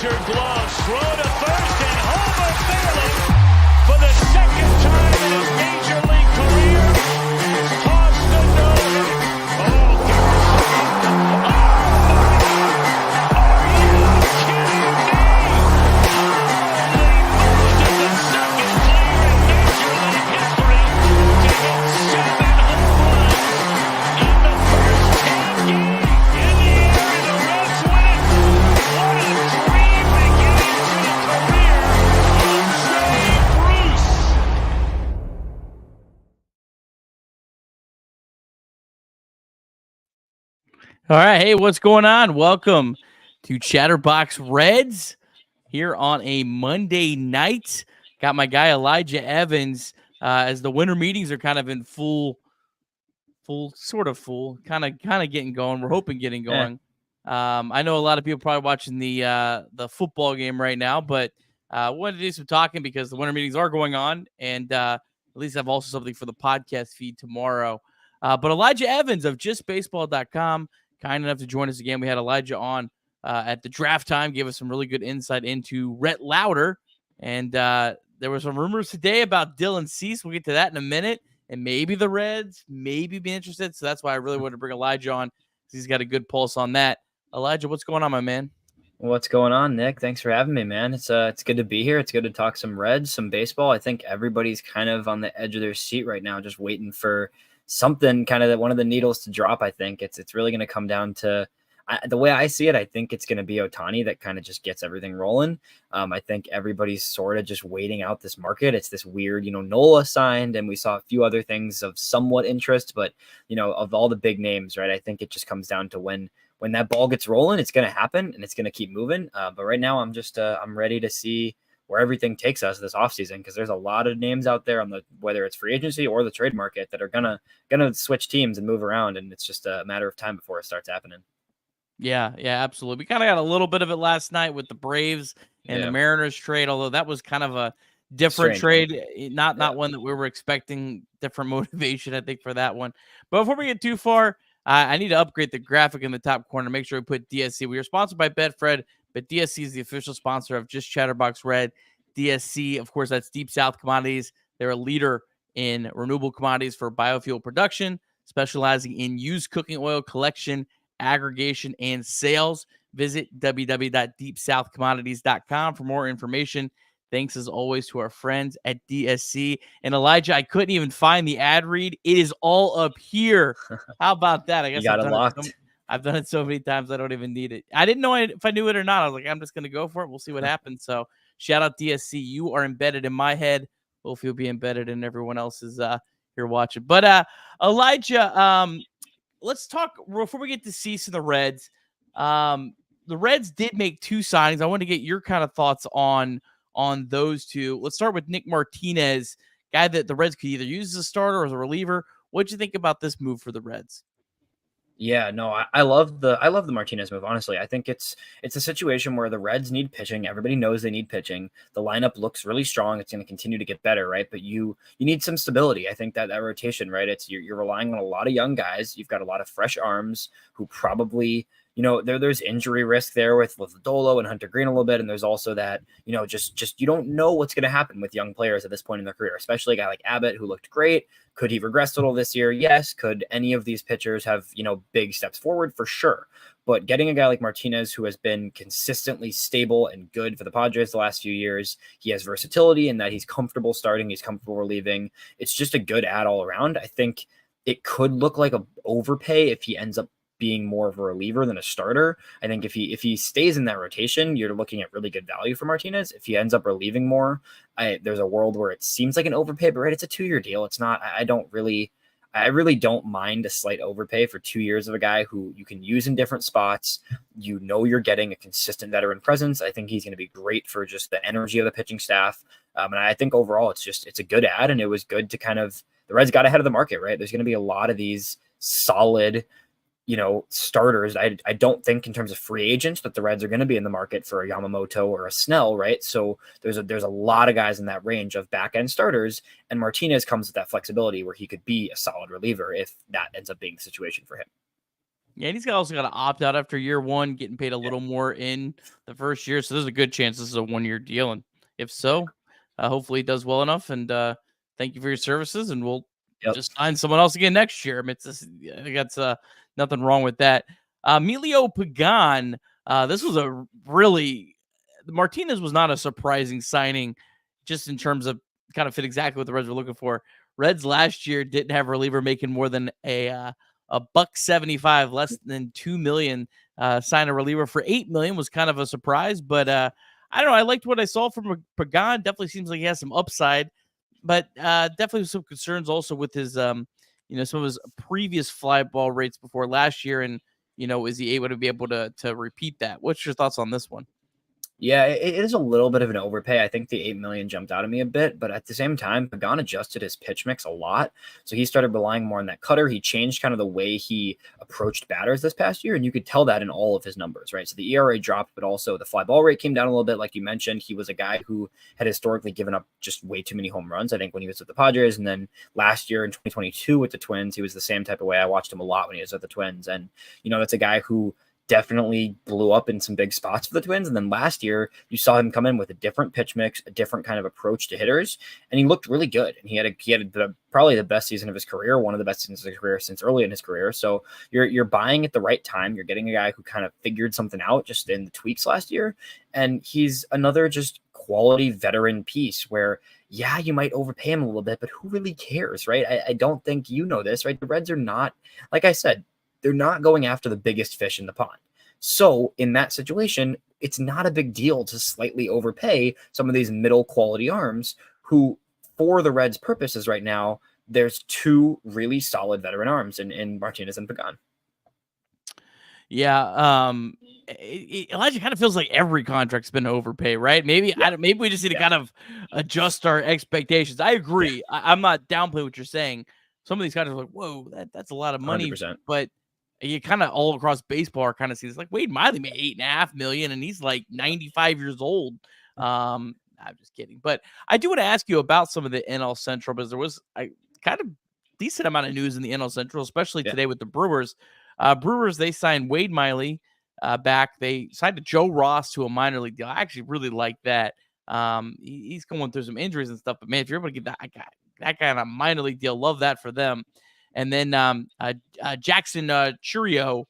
Measured gloves, throw to first, and Homer Fairley, for the second time in his major league career, has tossed a no-hitter. Oh, are you kidding me? Holy Moses, the second player in major league history to hit 7 home runs in the first 10 games. In the air, and the Reds win it. What a dream beginning to the career of Jay Bruce. All right. Hey, what's going on? Welcome to Chatterbox Reds here on a Monday night. Got my guy Elijah Evans as the winter meetings are kind of in full, kind of getting going. We're hoping getting going. I know a lot of people probably watching the football game right now, but wanted to do some talking because the winter meetings are going on, and at least have also something for the podcast feed tomorrow. But Elijah Evans of justbaseball.com, kind enough to join us again. We had Elijah on at the draft time, gave us some really good insight into Rhett Lauder, and there were some rumors today about Dylan Cease. We'll get to that in a minute, and maybe the Reds maybe be interested. So that's why I really wanted to bring Elijah on, because he's got a good pulse on that. Elijah, what's going on, my man? What's going on, Nick? Thanks for having me, man. It's good to be here. It's good to talk some Reds, some baseball. I think everybody's kind of on the edge of their seat right now, just waiting for something, kind of one of the needles to drop. I think it's really going to come down to the way I see it. I think it's going to be Ohtani that kind of just gets everything rolling. I think everybody's sort of just waiting out this market. It's this weird, Nola signed, and we saw a few other things of somewhat interest, but of all the big names, right? I think it just comes down to when that ball gets rolling, it's going to happen and it's going to keep moving. But right now I'm just, I'm ready to see where everything takes us this offseason, because there's a lot of names out there on whether it's free agency or the trade market, that are going to switch teams and move around. And it's just a matter of time before it starts happening. Yeah, absolutely. We kind of got a little bit of it last night with the Braves and the Mariners trade, although that was kind of a different trade, not one that we were expecting. Different motivation, I think, for that one. But before we get too far, I need to upgrade the graphic in the top corner. Make sure we put DSC. We are sponsored by Betfred, but DSC is the official sponsor of Just Chatterbox Red. DSC, of course, that's Deep South Commodities. They're a leader in renewable commodities for biofuel production, specializing in used cooking oil collection, aggregation, and sales. Visit www.deepsouthcommodities.com for more information. Thanks, as always, to our friends at DSC. And Elijah, I couldn't even find the ad read. It is all up here. How about that? I guess you got it locked. I've done it so many times I don't even need it. I didn't know if I knew it or not. I was like, I'm just going to go for it. We'll see what happens. So shout out DSC. You are embedded in my head. Hopefully you'll be embedded in everyone else's here watching. But Elijah, let's talk before we get to Cease and the Reds. The Reds did make two signings. I want to get your kind of thoughts on those two. Let's start with Nick Martinez, guy that the Reds could either use as a starter or as a reliever. What'd you think about this move for the Reds? Yeah, no, I love the Martinez move. Honestly, I think it's a situation where the Reds need pitching. Everybody knows they need pitching. The lineup looks really strong. It's going to continue to get better, right? But you need some stability. I think that rotation, right? It's you're relying on a lot of young guys. You've got a lot of fresh arms who probably, there's injury risk there with Dolo and Hunter Green a little bit, and there's also that, just you don't know what's going to happen with young players at this point in their career, especially a guy like Abbott who looked great. Could he regress a little this year? Yes. Could any of these pitchers have, big steps forward? For sure. But getting a guy like Martinez, who has been consistently stable and good for the Padres the last few years, he has versatility in that he's comfortable starting, he's comfortable relieving. It's just a good add all around. I think it could look like a overpay if he ends up being more of a reliever than a starter. I think if he stays in that rotation, you're looking at really good value for Martinez. If he ends up relieving more, there's a world where it seems like an overpay, but right, it's a 2-year deal. It's not. I really don't mind a slight overpay for 2 years of a guy who you can use in different spots. You're getting a consistent veteran presence. I think he's going to be great for just the energy of the pitching staff. And I think overall it's a good ad, and it was good to the Reds got ahead of the market, right? There's going to be a lot of these solid, starters. I don't think in terms of free agents that the Reds are going to be in the market for a Yamamoto or a Snell, right? So there's a lot of guys in that range of back end starters, and Martinez comes with that flexibility where he could be a solid reliever if that ends up being the situation for him. Yeah, and he's also got to opt out after year one, getting paid a little more in the first year. So there's a good chance this is a 1-year deal. And if so, hopefully he does well enough. And thank you for your services. And we'll Yep. just sign someone else again next year. I mean, I think that's nothing wrong with that. Emilio Pagan, this was a really, Martinez was not a surprising signing just in terms of kind of fit exactly what the Reds were looking for. Reds last year didn't have a reliever making more than a $1.75, less than $2 million. Sign a reliever for $8 million was kind of a surprise, but I don't know. I liked what I saw from Pagan. Definitely seems like he has some upside, but definitely some concerns also with his some of his previous fly ball rates before last year, and is he able to repeat that? What's your thoughts on this one? Yeah, it is a little bit of an overpay. I think the 8 million jumped out at me a bit, but at the same time, Pagan adjusted his pitch mix a lot. So he started relying more on that cutter. He changed kind of the way he approached batters this past year, and you could tell that in all of his numbers, right? So the ERA dropped, but also the fly ball rate came down a little bit. Like you mentioned, he was a guy who had historically given up just way too many home runs, I think, when he was with the Padres. And then last year in 2022 with the Twins, he was the same type of way. I watched him a lot when he was with the Twins. And, that's a guy who definitely blew up in some big spots for the Twins. And then last year, you saw him come in with a different pitch mix, a different kind of approach to hitters, and he looked really good. And he had probably the best season of his career, one of the best seasons of his career since early in his career. So you're buying at the right time. You're getting a guy who kind of figured something out just in the tweaks last year, and he's another just quality veteran piece where, yeah, you might overpay him a little bit, but who really cares, right? I don't think this, right? The Reds are not, like I said, they're not going after the biggest fish in the pond. So in that situation, it's not a big deal to slightly overpay some of these middle quality arms who, for the Reds' purposes right now, there's two really solid veteran arms in Martinez and Pagan. Yeah, Elijah kind of feels like every contract's been overpay, right? Maybe maybe we just need to kind of adjust our expectations. I agree. Yeah. I'm not downplaying what you're saying. Some of these guys are like, whoa, that's a lot of money, 100%. but you kind of all across baseball are kind of seeing like Wade Miley made $8.5 million, and he's like 95 years old. I'm just kidding, but I do want to ask you about some of the NL Central because there was a kind of decent amount of news in the NL Central, especially today with the Brewers. Brewers, they signed Wade Miley back. They signed Joe Ross to a minor league deal. I actually really like that. He's going through some injuries and stuff, but man, if you're able to get that kind of minor league deal, love that for them. And then Jackson Churio,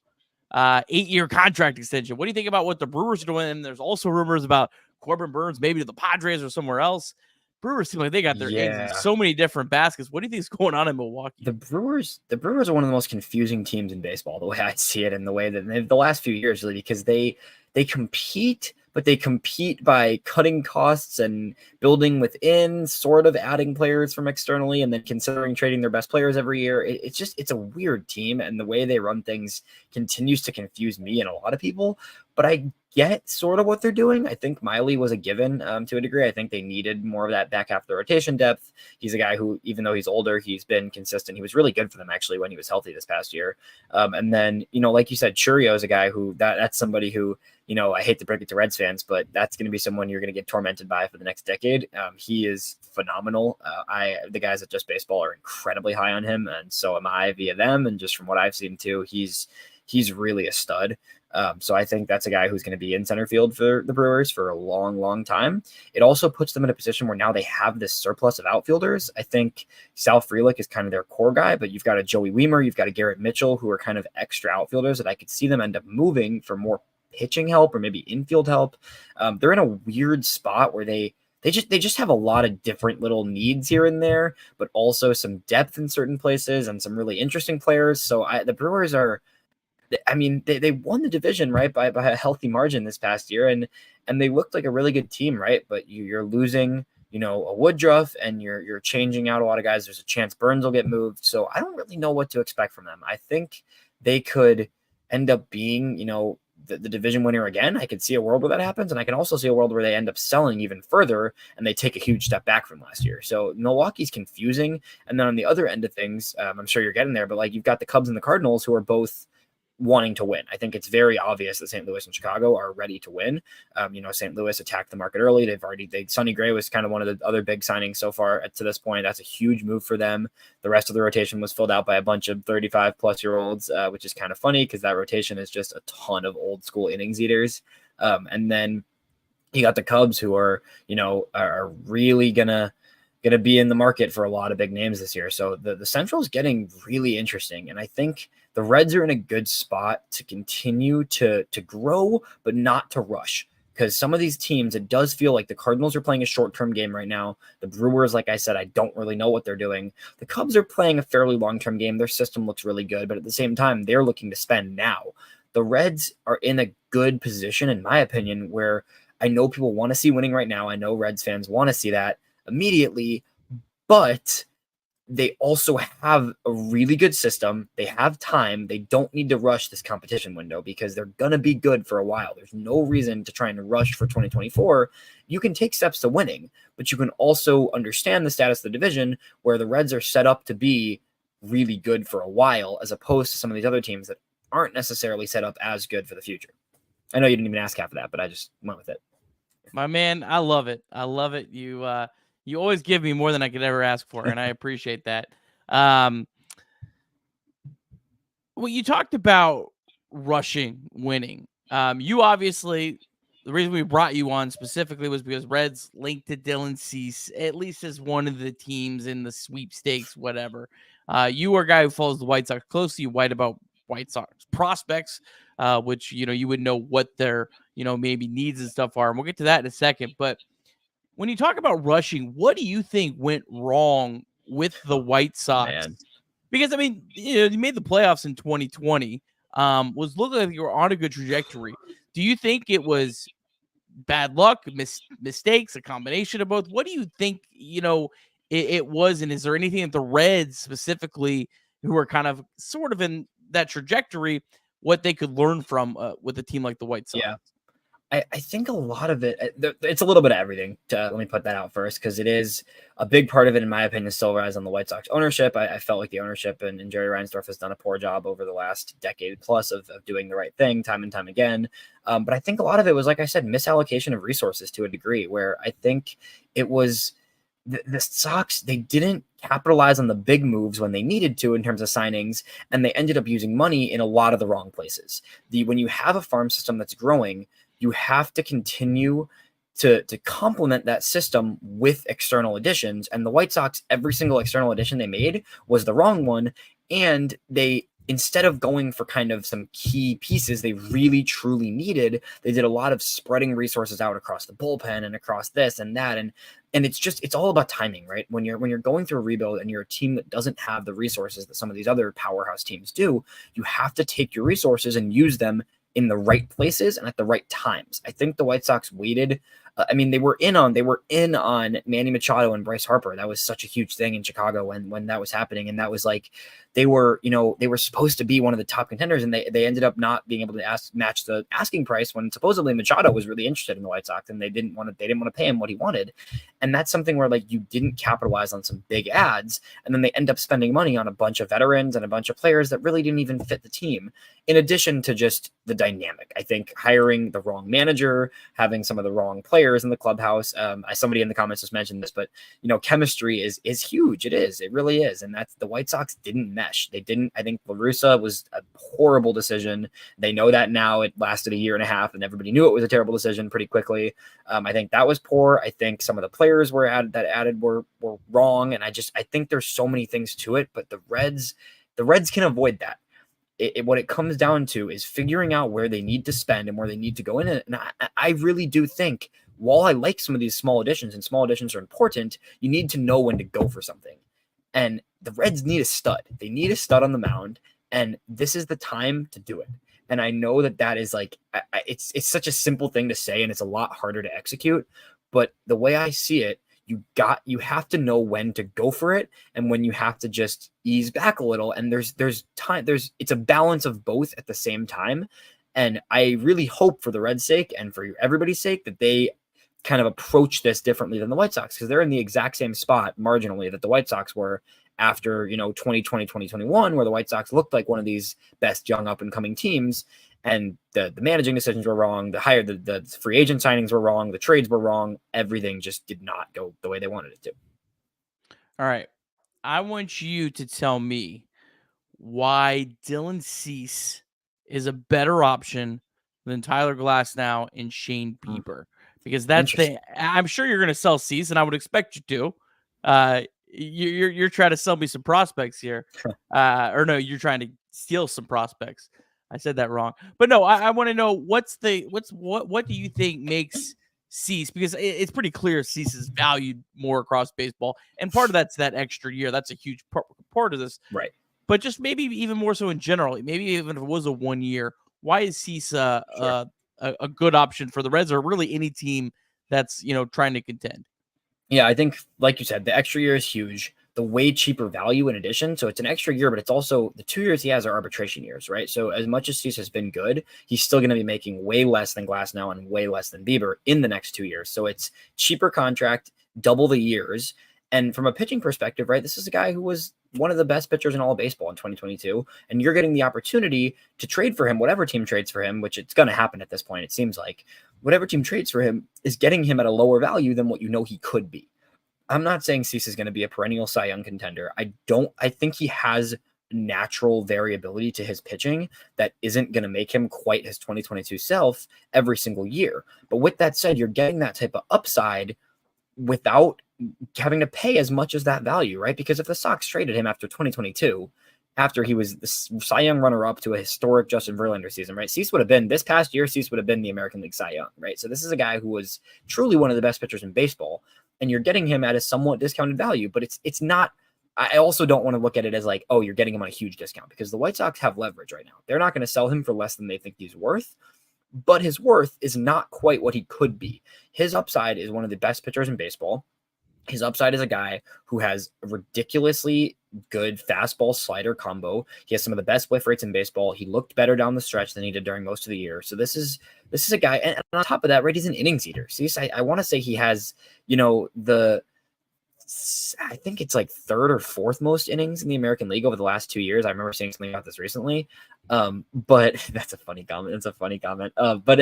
8-year contract extension. What do you think about what the Brewers are doing? And there's also rumors about Corbin Burns, maybe to the Padres or somewhere else. Brewers seem like they got their eggs in so many different baskets. What do you think is going on in Milwaukee? The Brewers are one of the most confusing teams in baseball, the way I see it, and the way that the last few years, really, because they compete, but they compete by cutting costs and building within, sort of adding players from externally, and then considering trading their best players every year. It's a weird team, and the way they run things continues to confuse me and a lot of people. But I get sort of what they're doing. I think Miley was a given to a degree. I think they needed more of that back half of the rotation depth. He's a guy who, even though he's older, he's been consistent. He was really good for them, actually, when he was healthy this past year. And then, like you said, Churio is a guy who that's somebody who, I hate to break it to Reds fans, but that's going to be someone you're going to get tormented by for the next decade. He is phenomenal. The guys at Just Baseball are incredibly high on him, and so am I via them. And just from what I've seen too, he's really a stud. So I think that's a guy who's going to be in center field for the Brewers for a long, long time. It also puts them in a position where now they have this surplus of outfielders. I think Sal Frelick is kind of their core guy, but you've got a Joey Weimer, you've got a Garrett Mitchell, who are kind of extra outfielders that I could see them end up moving for more pitching help or maybe infield help. They're in a weird spot where they just have a lot of different little needs here and there, but also some depth in certain places and some really interesting players. So the Brewers are, they won the division, right, by a healthy margin this past year, and they looked like a really good team, right? But you're losing, a Woodruff, and you're changing out a lot of guys. There's a chance Burns will get moved, so I don't really know what to expect from them. I think they could end up being, the division winner again. I could see a world where that happens, and I can also see a world where they end up selling even further and they take a huge step back from last year. So Milwaukee's confusing, and then on the other end of things, I'm sure you're getting there, but like you've got the Cubs and the Cardinals, who are both wanting to win. I think it's very obvious that St. Louis and Chicago are ready to win. St. Louis attacked the market early. Sonny Gray was kind of one of the other big signings so far to this point. That's a huge move for them. The rest of the rotation was filled out by a bunch of 35 plus year olds, which is kind of funny because that rotation is just a ton of old school innings eaters. And then you got the Cubs who are really gonna be in the market for a lot of big names this year. So the Central is getting really interesting. And I think the Reds are in a good spot to continue to grow, but not to rush. Because some of these teams, it does feel like the Cardinals are playing a short-term game right now. The Brewers, like I said, I don't really know what they're doing. The Cubs are playing a fairly long-term game. Their system looks really good, but at the same time, they're looking to spend now. The Reds are in a good position, in my opinion, where I know people want to see winning right now. I know Reds fans want to see that immediately, but they also have a really good system. They have time. They don't need to rush this competition window because they're going to be good for a while. There's no reason to try and rush for 2024. You can take steps to winning, but you can also understand the status of the division where the Reds are set up to be really good for a while, as opposed to some of these other teams that aren't necessarily set up as good for the future. I know you didn't even ask half of that, but I just went with it. My man, I love it. I love it. You always give me more than I could ever ask for, and I appreciate that. Well, you talked about rushing winning. You obviously, the reason we brought you on specifically was because Reds linked to Dylan Cease, at least as one of the teams in the sweepstakes, whatever. You are a guy who follows the White Sox closely. You write about White Sox prospects, which, you would know what their, maybe needs and stuff are. And we'll get to that in a second. But when you talk about rushing, what do you think went wrong with the White Sox? Man. Because, I mean, you made the playoffs in 2020, was looking like you were on a good trajectory. Do you think it was bad luck, mistakes, a combination of both? What do you think, it was? And is there anything that the Reds specifically, who are kind of sort of in that trajectory, what they could learn from with a team like the White Sox? Yeah. I think a lot of it, it's a little bit of everything. Let me put that out first, because it is a big part of it, in my opinion, still lies on the White Sox ownership. I felt like the ownership and Jerry Reinsdorf has done a poor job over the last decade plus of doing the right thing time and time again. But I think a lot of it was, like I said, misallocation of resources to a degree, where I think it was the Sox, they didn't capitalize on the big moves when they needed to in terms of signings, and they ended up using money in a lot of the wrong places. When you have a farm system that's growing, you have to continue to complement that system with external additions. And the White Sox, every single external addition they made was the wrong one. And they, instead of going for kind of some key pieces they really truly needed, they did a lot of spreading resources out across the bullpen and across this and that. And it's all about timing, right? When you're going through a rebuild and you're a team that doesn't have the resources that some of these other powerhouse teams do, you have to take your resources and use them in the right places and at the right times. I think the White Sox waited. They were in on Manny Machado and Bryce Harper. That was such a huge thing in Chicago when that was happening. And that was like, they were supposed to be one of the top contenders, and they ended up not being able to match the asking price when supposedly Machado was really interested in the White Sox, and they didn't want to pay him what he wanted. And that's something where, like, you didn't capitalize on some big ads, and then they end up spending money on a bunch of veterans and a bunch of players that really didn't even fit the team. In addition to just the dynamic, I think hiring the wrong manager, having some of the wrong players in the clubhouse. Somebody in the comments just mentioned this, but chemistry is huge. It really is. And that's, the White Sox didn't mesh. They didn't. I think La Russa was a horrible decision. They know that now. It lasted a year and a half, and everybody knew it was a terrible decision pretty quickly. I think that was poor. I think some of the players were wrong, and I think there's so many things to it. But the Reds can avoid that. What it comes down to is figuring out where they need to spend and where they need to go in. And I really do think, while I like some of these small additions, and small additions are important, you need to know when to go for something. And the Reds need a stud. They need a stud on the mound, and this is the time to do it. And I know that is like, it's such a simple thing to say, and it's a lot harder to execute. But the way I see it, you have to know when to go for it and when you have to just ease back a little. And there's time, it's a balance of both at the same time. And I really hope, for the Reds' sake and for everybody's sake, that they kind of approach this differently than the White Sox, because they're in the exact same spot marginally that the White Sox were. after, 2020, 2021, where the White Sox looked like one of these best young up and coming teams. And the managing decisions were wrong. The free agent signings were wrong. The trades were wrong. Everything just did not go the way they wanted it to. All right. I want you to tell me why Dylan Cease is a better option than Tyler Glasnow and Shane Bieber. Because I'm sure you're going to sell Cease, and I would expect you to. You're trying to sell me some prospects here. Or no, you're trying to steal some prospects. I said that wrong. But no, I want to know what do you think makes Cease, because it's pretty clear Cease is valued more across baseball, and part of that's that extra year. That's a huge part of this, right? But just maybe even more so in general, maybe even if it was a 1 year, why is Cease a good option for the Reds, or really any team that's trying to contend? Yeah, I think, like you said, the extra year is huge. The way cheaper value in addition. So it's an extra year, but it's also the 2 years he has are arbitration years, right? So as much as Cease has been good, he's still going to be making way less than Glasnow and way less than Bieber in the next 2 years. So it's cheaper contract, double the years. And from a pitching perspective, right, this is a guy who was one of the best pitchers in all of baseball in 2022. And you're getting the opportunity to trade for him, whatever team trades for him, which it's going to happen at this point, it seems like. Whatever team trades for him is getting him at a lower value than what he could be. I'm not saying Cease is going to be a perennial Cy Young contender. I think he has natural variability to his pitching that isn't going to make him quite his 2022 self every single year. But with that said, you're getting that type of upside without having to pay as much as that value, right? Because if the Sox traded him after 2022, after he was the Cy Young runner-up to a historic Justin Verlander season, right? Cease would have been, this past year, Cease would have been the American League Cy Young, right? So this is a guy who was truly one of the best pitchers in baseball, and you're getting him at a somewhat discounted value, but it's not. I also don't want to look at it as like, oh, you're getting him on a huge discount, because the White Sox have leverage right now. They're not going to sell him for less than they think he's worth, but his worth is not quite what he could be. His upside is one of the best pitchers in baseball. His upside is a guy who has a ridiculously good fastball slider combo. He has some of the best whiff rates in baseball. He looked better down the stretch than he did during most of the year. So this is a guy, and on top of that, right, he's an innings eater. See, I want to say he has, I think it's like third or fourth most innings in the American League over the last 2 years. I remember seeing something about this recently. But that's a funny comment. It's a funny comment. But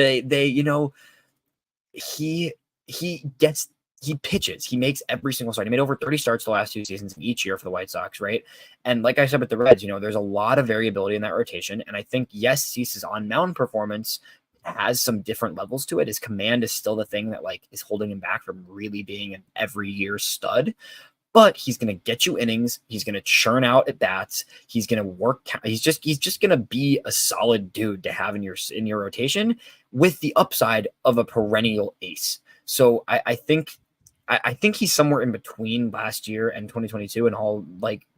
he pitches. He makes every single start. He made over 30 starts the last 2 seasons each year for the White Sox, right? And like I said with the Reds, there's a lot of variability in that rotation. And I think, yes, Cease's on-mound performance has some different levels to it. His command is still the thing that is holding him back from really being an every year stud. But he's going to get you innings. He's going to churn out at bats. He's going to work. He's just going to be a solid dude to have in your rotation, with the upside of a perennial ace. So I think he's somewhere in between last year and 2022 in all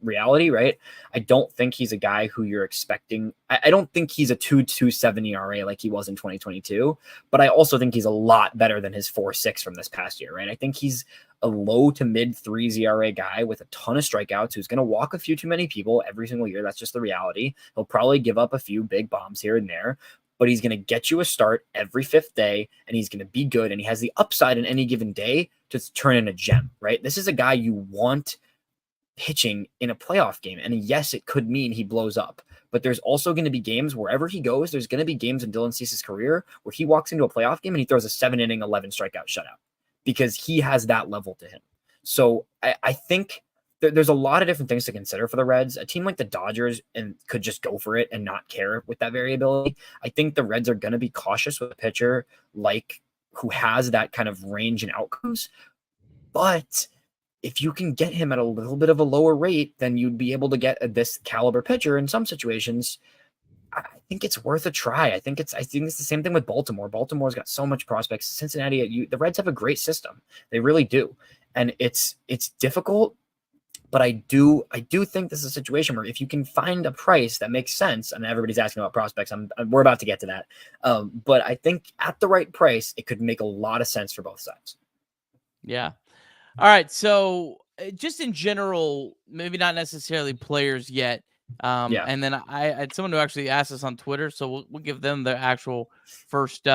reality, right? I don't think he's a guy who you're expecting. I don't think he's a 2.27 ERA like he was in 2022, but I also think he's a lot better than his 4.6 from this past year, right? I think he's a low to mid 3s ERA guy with a ton of strikeouts who's going to walk a few too many people every single year. That's just the reality. He'll probably give up a few big bombs here and there, but he's going to get you a start every 5th day, and he's going to be good, and he has the upside in any given day to turn in a gem, right? This is a guy you want pitching in a playoff game, and yes, it could mean he blows up, but there's also going to be games wherever he goes. There's going to be games in Dylan Cease's career where he walks into a playoff game and he throws a 7-inning, 11 strikeout shutout, because he has that level to him. So I think there's a lot of different things to consider for the Reds. A team like the Dodgers could just go for it and not care with that variability. I think the Reds are going to be cautious with a pitcher who has that kind of range and outcomes. But if you can get him at a little bit of a lower rate than you'd be able to get this caliber pitcher in some situations, I think it's worth a try. I think it's the same thing with Baltimore. Baltimore's got so much prospects. Cincinnati, the Reds have a great system. They really do. And it's difficult. But I do think this is a situation where if you can find a price that makes sense, and everybody's asking about prospects, we're about to get to that. But I think at the right price, it could make a lot of sense for both sides. Yeah. All right. So just in general, maybe not necessarily players yet. And then I had someone who actually asked us on Twitter, so we'll give them the actual first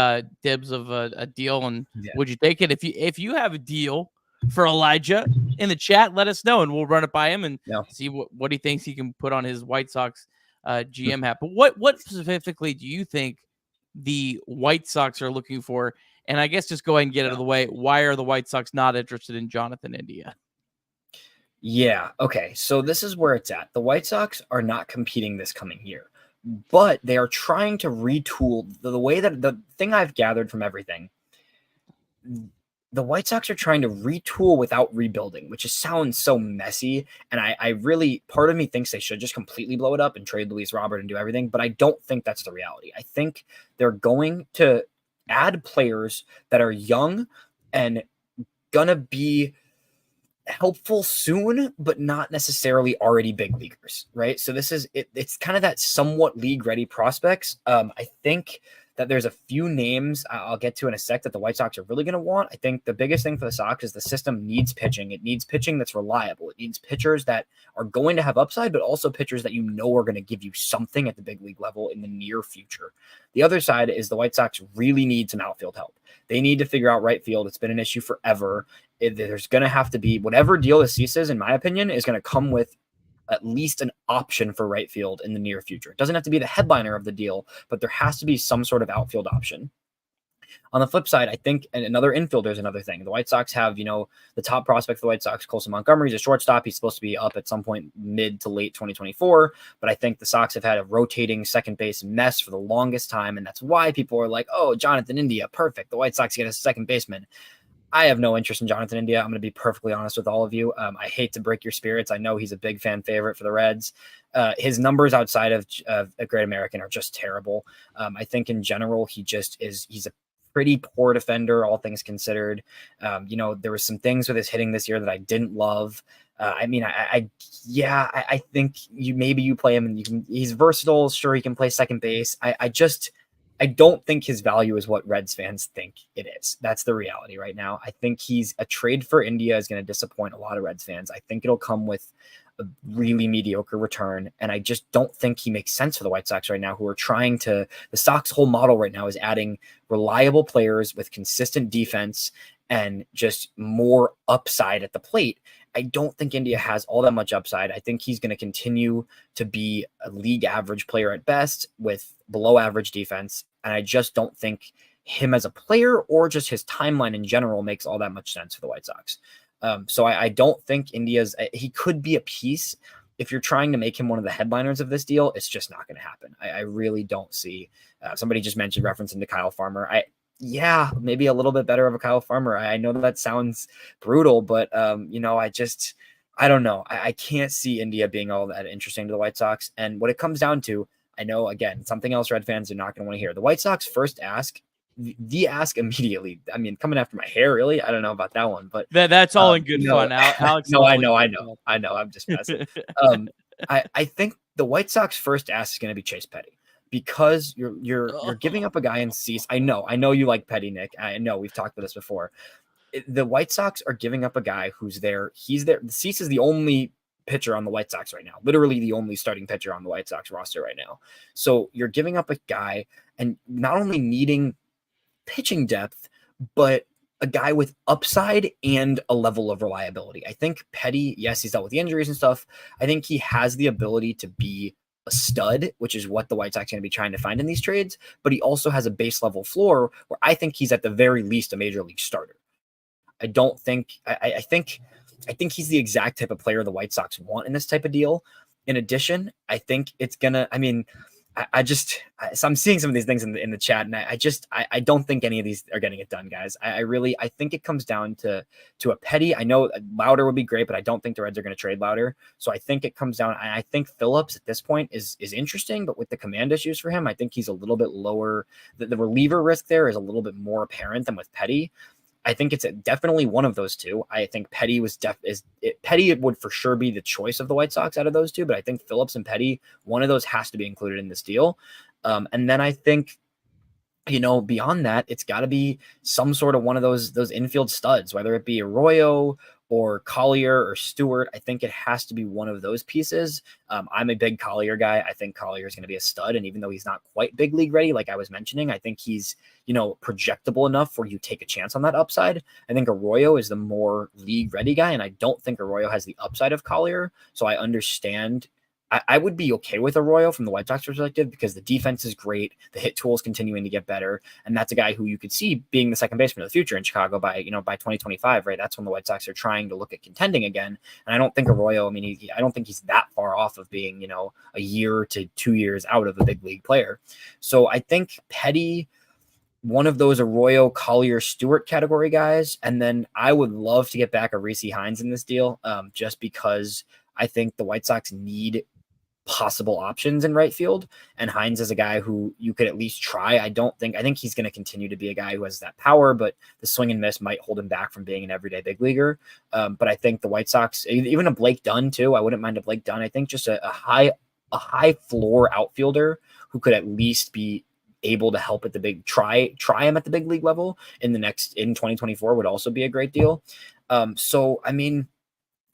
dibs of a deal. And would you take it if you have a deal for Elijah in the chat, let us know and we'll run it by him and Yeah. see what he thinks he can put on his White Sox GM hat. But what specifically do you think the White Sox are looking for? And I guess just go ahead and get it out of the way. Why are the White Sox not interested in Jonathan India? Yeah. Okay. So this is where it's at. The White Sox are not competing this coming year, but they are trying to retool the way that the thing I've gathered from everything. The White Sox are trying to retool without rebuilding, which just sounds so messy. And I really, part of me thinks they should just completely blow it up and trade Luis Robert and do everything. But I don't think that's the reality. I think they're going to add players that are young and gonna be helpful soon, but not necessarily already big leaguers, right? So this is it, it's kind of that somewhat league ready prospects. I think that there's a few names I'll get to in a sec that the White Sox are really going to want. I think the biggest thing for the Sox is the system needs pitching. It needs pitching that's reliable. It needs pitchers that are going to have upside, but also pitchers that are going to give you something at the big league level in the near future. The other side is the White Sox really need some outfield help. They need to figure out right field. It's been an issue forever. There's going to have to be whatever deal this ceases, in my opinion, is going to come with at least an option for right field in the near future. It doesn't have to be the headliner of the deal, but there has to be some sort of outfield option. On the flip side, I think another infielder is another thing. The White Sox have, the top prospect for the White Sox, Colson Montgomery, is a shortstop. He's supposed to be up at some point mid to late 2024, but I think the Sox have had a rotating second base mess for the longest time, and that's why people are like, oh, Jonathan India, perfect. The White Sox get a second baseman. I have no interest in Jonathan India. I'm going to be perfectly honest with all of you. I hate to break your spirits. I know he's a big fan favorite for the Reds. His numbers outside of a Great American are just terrible. I think in general, he's a pretty poor defender, all things considered. There was some things with his hitting this year that I didn't love. I think you play him and he's versatile. Sure, he can play second base. I don't think his value is what Reds fans think it is. That's the reality right now. I think a trade for India is going to disappoint a lot of Reds fans. I think it'll come with a really mediocre return. And I just don't think he makes sense for the White Sox right now, who are the Sox whole model right now is adding reliable players with consistent defense and just more upside at the plate. I don't think India has all that much upside. I think he's going to continue to be a league average player at best with below average defense. And I just don't think him as a player or just his timeline in general makes all that much sense for the White Sox. So I don't think he could be a piece. If you're trying to make him one of the headliners of this deal, it's just not going to happen. I really don't see. Somebody just mentioned referencing to Kyle Farmer. Maybe a little bit better of a Kyle Farmer. I know that sounds brutal, but I don't know. I can't see India being all that interesting to the White Sox. And what it comes down to, I know, again, something else Red fans are not going to want to hear. The White Sox first ask immediately. I mean, coming after my hair, really? I don't know about that one, but that's all in good fun. Alex, no, I know. I'm just messing. I think the White Sox first ask is going to be Chase Petty. Because you're giving up a guy in Cease. I know you like Petty, Nick. I know we've talked about this before. The White Sox are giving up a guy who's there. He's there. Cease is the only pitcher on the White Sox right now. Literally the only starting pitcher on the White Sox roster right now. So you're giving up a guy and not only needing pitching depth, but a guy with upside and a level of reliability. I think Petty, yes, he's dealt with the injuries and stuff. I think he has the ability to be a stud, which is what the White Sox are going to be trying to find in these trades, but he also has a base level floor where I think he's at the very least a major league starter. I think he's the exact type of player the White Sox want in this type of deal. In addition, I think it's gonna, so I'm seeing some of these things in the chat, and I don't think any of these are getting it done, guys. I think it comes down to a Petty. I know Louder would be great, but I don't think the Reds are going to trade Louder. So I think it comes down. I think Phillips at this point is interesting, but with the command issues for him, I think he's a little bit lower. The reliever risk there is a little bit more apparent than with Petty. I think it's definitely one of those two. I think Petty Petty would for sure be the choice of the White Sox out of those two, but I think Phillips and Petty, one of those has to be included in this deal. And then I think, beyond that, it's got to be some sort of one of those infield studs, whether it be Arroyo or Collier or Stewart. I think it has to be one of those pieces. I'm a big Collier guy. I think Collier is going to be a stud. And even though he's not quite big league ready, like I was mentioning, I think he's, projectable enough where you take a chance on that upside. I think Arroyo is the more league ready guy. And I don't think Arroyo has the upside of Collier. So I understand. I would be okay with Arroyo from the White Sox perspective because the defense is great. The hit tool is continuing to get better. And that's a guy who you could see being the second baseman of the future in Chicago by 2025, right? That's when the White Sox are trying to look at contending again. And I don't think Arroyo, I don't think he's that far off of being, a year to 2 years out of a big league player. So I think Petty, one of those Arroyo, Collier, Stewart category guys. And then I would love to get back a Reese Hines in this deal just because I think the White Sox need possible options in right field, and Hines is a guy who you could at least try. I think he's going to continue to be a guy who has that power, but the swing and miss might hold him back from being an everyday big leaguer. But I think the White Sox, even a Blake Dunn too, I wouldn't mind a Blake Dunn. I think just a high floor outfielder who could at least be able to help at the big try him at the big league level in 2024 would also be a great deal. So I mean,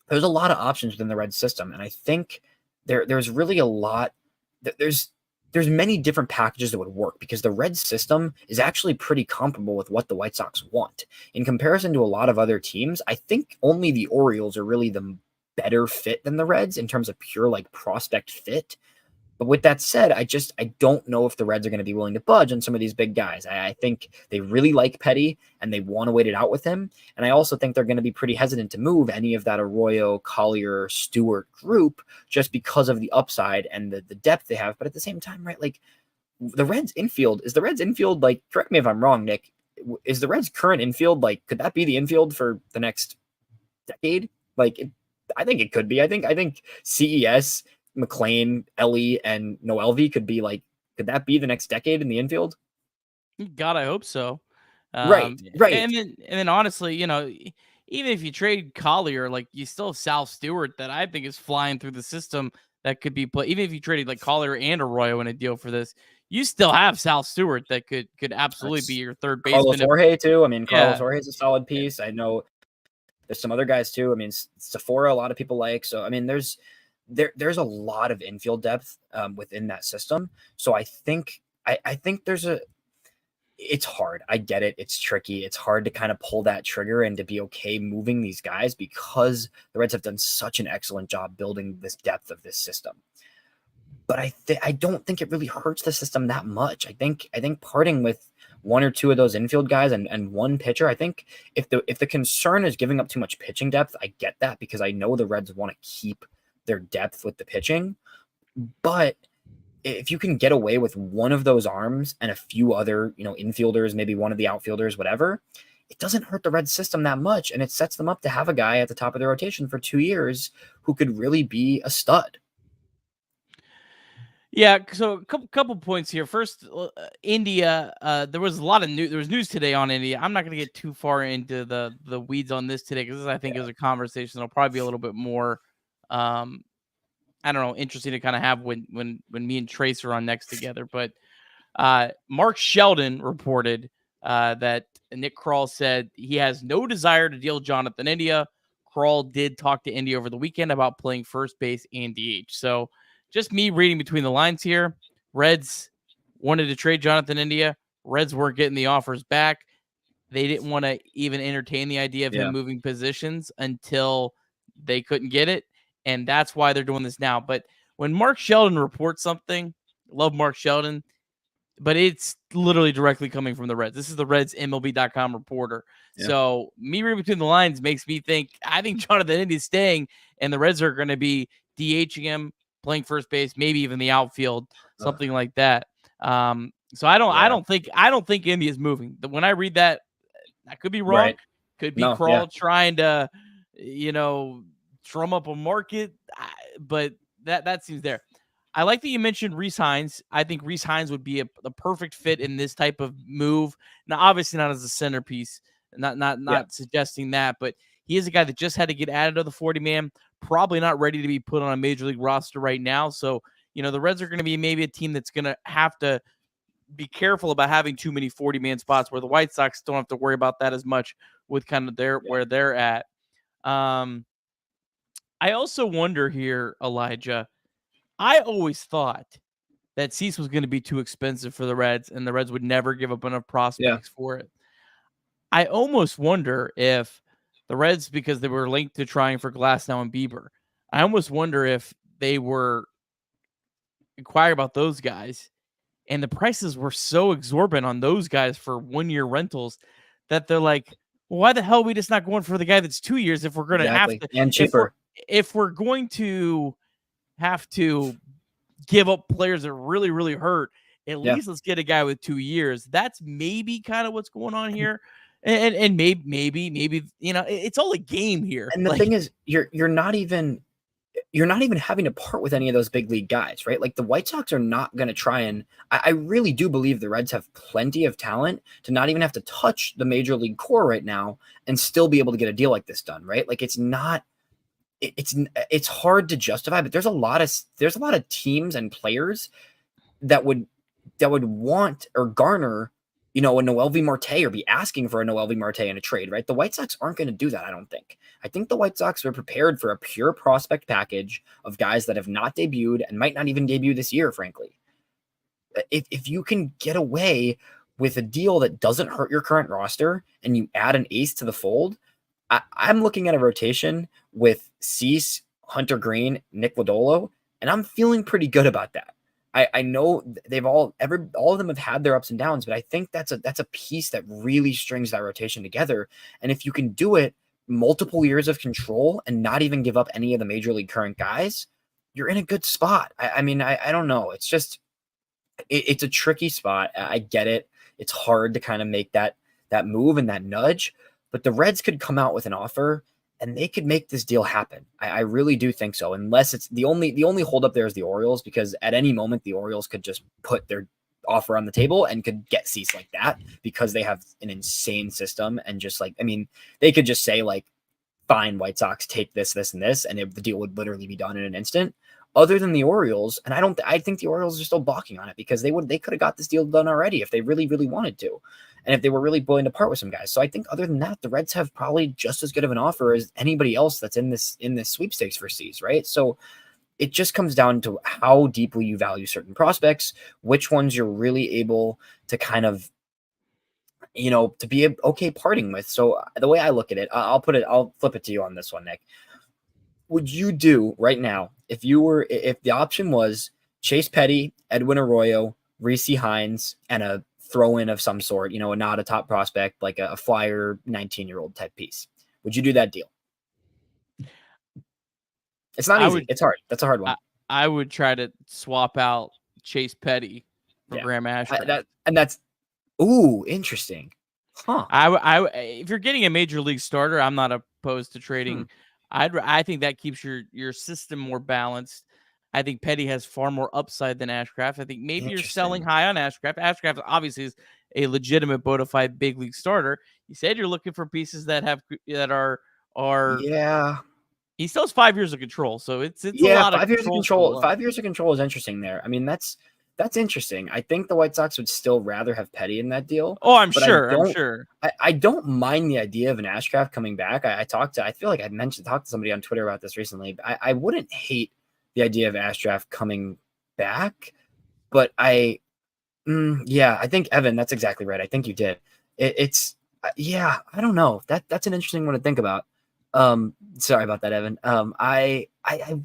there's a lot of options within the Reds system, and I think there's really a lot. There's many different packages that would work because the Reds system is actually pretty comparable with what the White Sox want. In comparison to a lot of other teams, I think only the Orioles are really the better fit than the Reds in terms of pure prospect fit. But with that said, I don't know if the Reds are going to be willing to budge on some of these big guys. I think they really like Petty and they want to wait it out with him. And I also think they're going to be pretty hesitant to move any of that Arroyo, Collier, Stewart group just because of the upside and the depth they have. But at the same time, right, the Reds infield, correct me if I'm wrong, Nick, is the Reds current infield, could that be the infield for the next decade? I think it could be. I think CES, McLean, Ellie, and Noelvi could that be the next decade in the infield? God, I hope so. Right. And then honestly, even if you trade Collier, you still have Sal Stewart that I think is flying through the system that could be played. Even if you traded Collier and Arroyo in a deal for this, you still have Sal Stewart that could absolutely be your third baseman. Carlos Jorge too. Carlos Jorge is a solid piece. I know there's some other guys too. Sephora, a lot of people like. So there's a lot of infield depth within that system. So I think it's hard. I get it. It's tricky. It's hard to kind of pull that trigger and to be okay moving these guys because the Reds have done such an excellent job building this depth of this system. But I don't think it really hurts the system that much. I think parting with one or two of those infield guys and one pitcher, I think if the concern is giving up too much pitching depth, I get that because I know the Reds want to keep their depth with the pitching. But if you can get away with one of those arms and a few other, infielders, maybe one of the outfielders, whatever, it doesn't hurt the Reds system that much. And it sets them up to have a guy at the top of their rotation for 2 years who could really be a stud. Yeah, so a couple points here. First, India. There was a lot of news. There was news today on India. I'm not going to get too far into the weeds on this today because I think it was a conversation that'll probably be a little bit more, I don't know, interesting to kind of have when me and Trace are on next together. But Mark Sheldon reported that Nick Krall said he has no desire to deal Jonathan India. Krall did talk to India over the weekend about playing first base and DH. So just me reading between the lines here. Reds wanted to trade Jonathan India. Reds weren't getting the offers back. They didn't want to even entertain the idea of him moving positions until they couldn't get it. And that's why they're doing this now. But when Mark Sheldon reports something, love Mark Sheldon, but it's literally directly coming from the Reds. This is the Reds MLB.com reporter. Yeah. So me reading between the lines makes me think, I think Jonathan India is staying and the Reds are going to be DHing him, playing first base, maybe even the outfield, something like that. So I don't think India's moving. When I read that, I could be wrong. Right. Could be Krall trying to, drum up a market, but that seems there. I like that you mentioned Reese Hines. I think Reese Hines would be the perfect fit in this type of move. Now, obviously not as a centerpiece, not suggesting that, but he is a guy that just had to get added to the 40-man, probably not ready to be put on a major league roster right now. So, the Reds are going to be maybe a team that's going to have to be careful about having too many 40-man spots where the White Sox don't have to worry about that as much with kind of where they're at. I also wonder here, Elijah. I always thought that Cease was going to be too expensive for the Reds, and the Reds would never give up enough Yeah, prospects for it. I almost wonder if the Reds, because they were linked to trying for Glasnow and Bieber, I almost wonder if they were inquiring about those guys, and the prices were so exorbitant on those guys for 1-year rentals that they're like, well, why the hell are we just not going for the guy that's 2 years if we're going to have exactly. to And cheaper. if we're going to have to give up players that really, really hurt. At Yeah. least let's get a guy with 2 years. That's maybe kind of what's going on here. And maybe, it's all a game here. And the Like, thing is, you're not even having to part with any of those big league guys, right? Like the White Sox are not going to try and I really do believe the Reds have plenty of talent to not even have to touch the major league core right now and still be able to get a deal like this done, right? Like it's not it's hard to justify, but there's a lot of teams and players that would want or garner, a Noel V. Marte or be asking for a Noel V. Marte in a trade, right? The White Sox aren't going to do that, I don't think. I think the White Sox are prepared for a pure prospect package of guys that have not debuted and might not even debut this year, frankly. If you can get away with a deal that doesn't hurt your current roster and you add an ace to the fold, I'm looking at a rotation with Cease, Hunter Green, Nick Lodolo, and I'm feeling pretty good about that. I know they've all of them have had their ups and downs, but I think that's a piece that really strings that rotation together. And if you can do it multiple years of control and not even give up any of the major league current guys, you're in a good spot. I mean, I don't know. It's just it's a tricky spot. I get it. It's hard to kind of make that move and that nudge, but the Reds could come out with an offer and they could make this deal happen. I really do think so. Unless it's the only holdup there is the Orioles, because at any moment the Orioles could just put their offer on the table and could get Cease like that because they have an insane system. And just like, I mean, they could just say like, fine, White Sox, take this, this, and this, and the deal would literally be done in an instant. Other than the Orioles, and I think the Orioles are still balking on it because they could have got this deal done already if they really, really wanted to, and if they were really willing to part with some guys. So I think other than that, the Reds have probably just as good of an offer as anybody else that's in this sweepstakes for Cease, right? So it just comes down to how deeply you value certain prospects, which ones you're really able to kind of, to be okay parting with. So the way I look at it, I'll flip it to you on this one, Nick. Would you do right now if the option was Chase Petty, Edwin Arroyo, Reese Hines, and a throw-in of some sort, not a top prospect, like a flyer 19-year-old type piece? Would you do that deal? It's not easy. It's hard. That's a hard one. I would try to swap out Chase Petty for Graham Ashcraft. That's interesting. Huh. If you're getting a major league starter, I'm not opposed to trading. I think that keeps your system more balanced. I think Petty has far more upside than Ashcraft. I think maybe you're selling high on Ashcraft. Ashcraft obviously is a legitimate bona fide big league starter. You said you're looking for pieces that are yeah. He still has 5 years of control, so it's a lot of 5 years of control. 5 years of control is interesting there. I mean, that's interesting. I think the White Sox would still rather have Petty in that deal. Oh, I'm sure. I don't mind the idea of an Ashcraft coming back. I talked to somebody on Twitter about this recently. I wouldn't hate the idea of Ashcraft coming back, but I think Evan, that's exactly right. I think you did. I don't know. That's an interesting one to think about. Sorry about that, Evan. I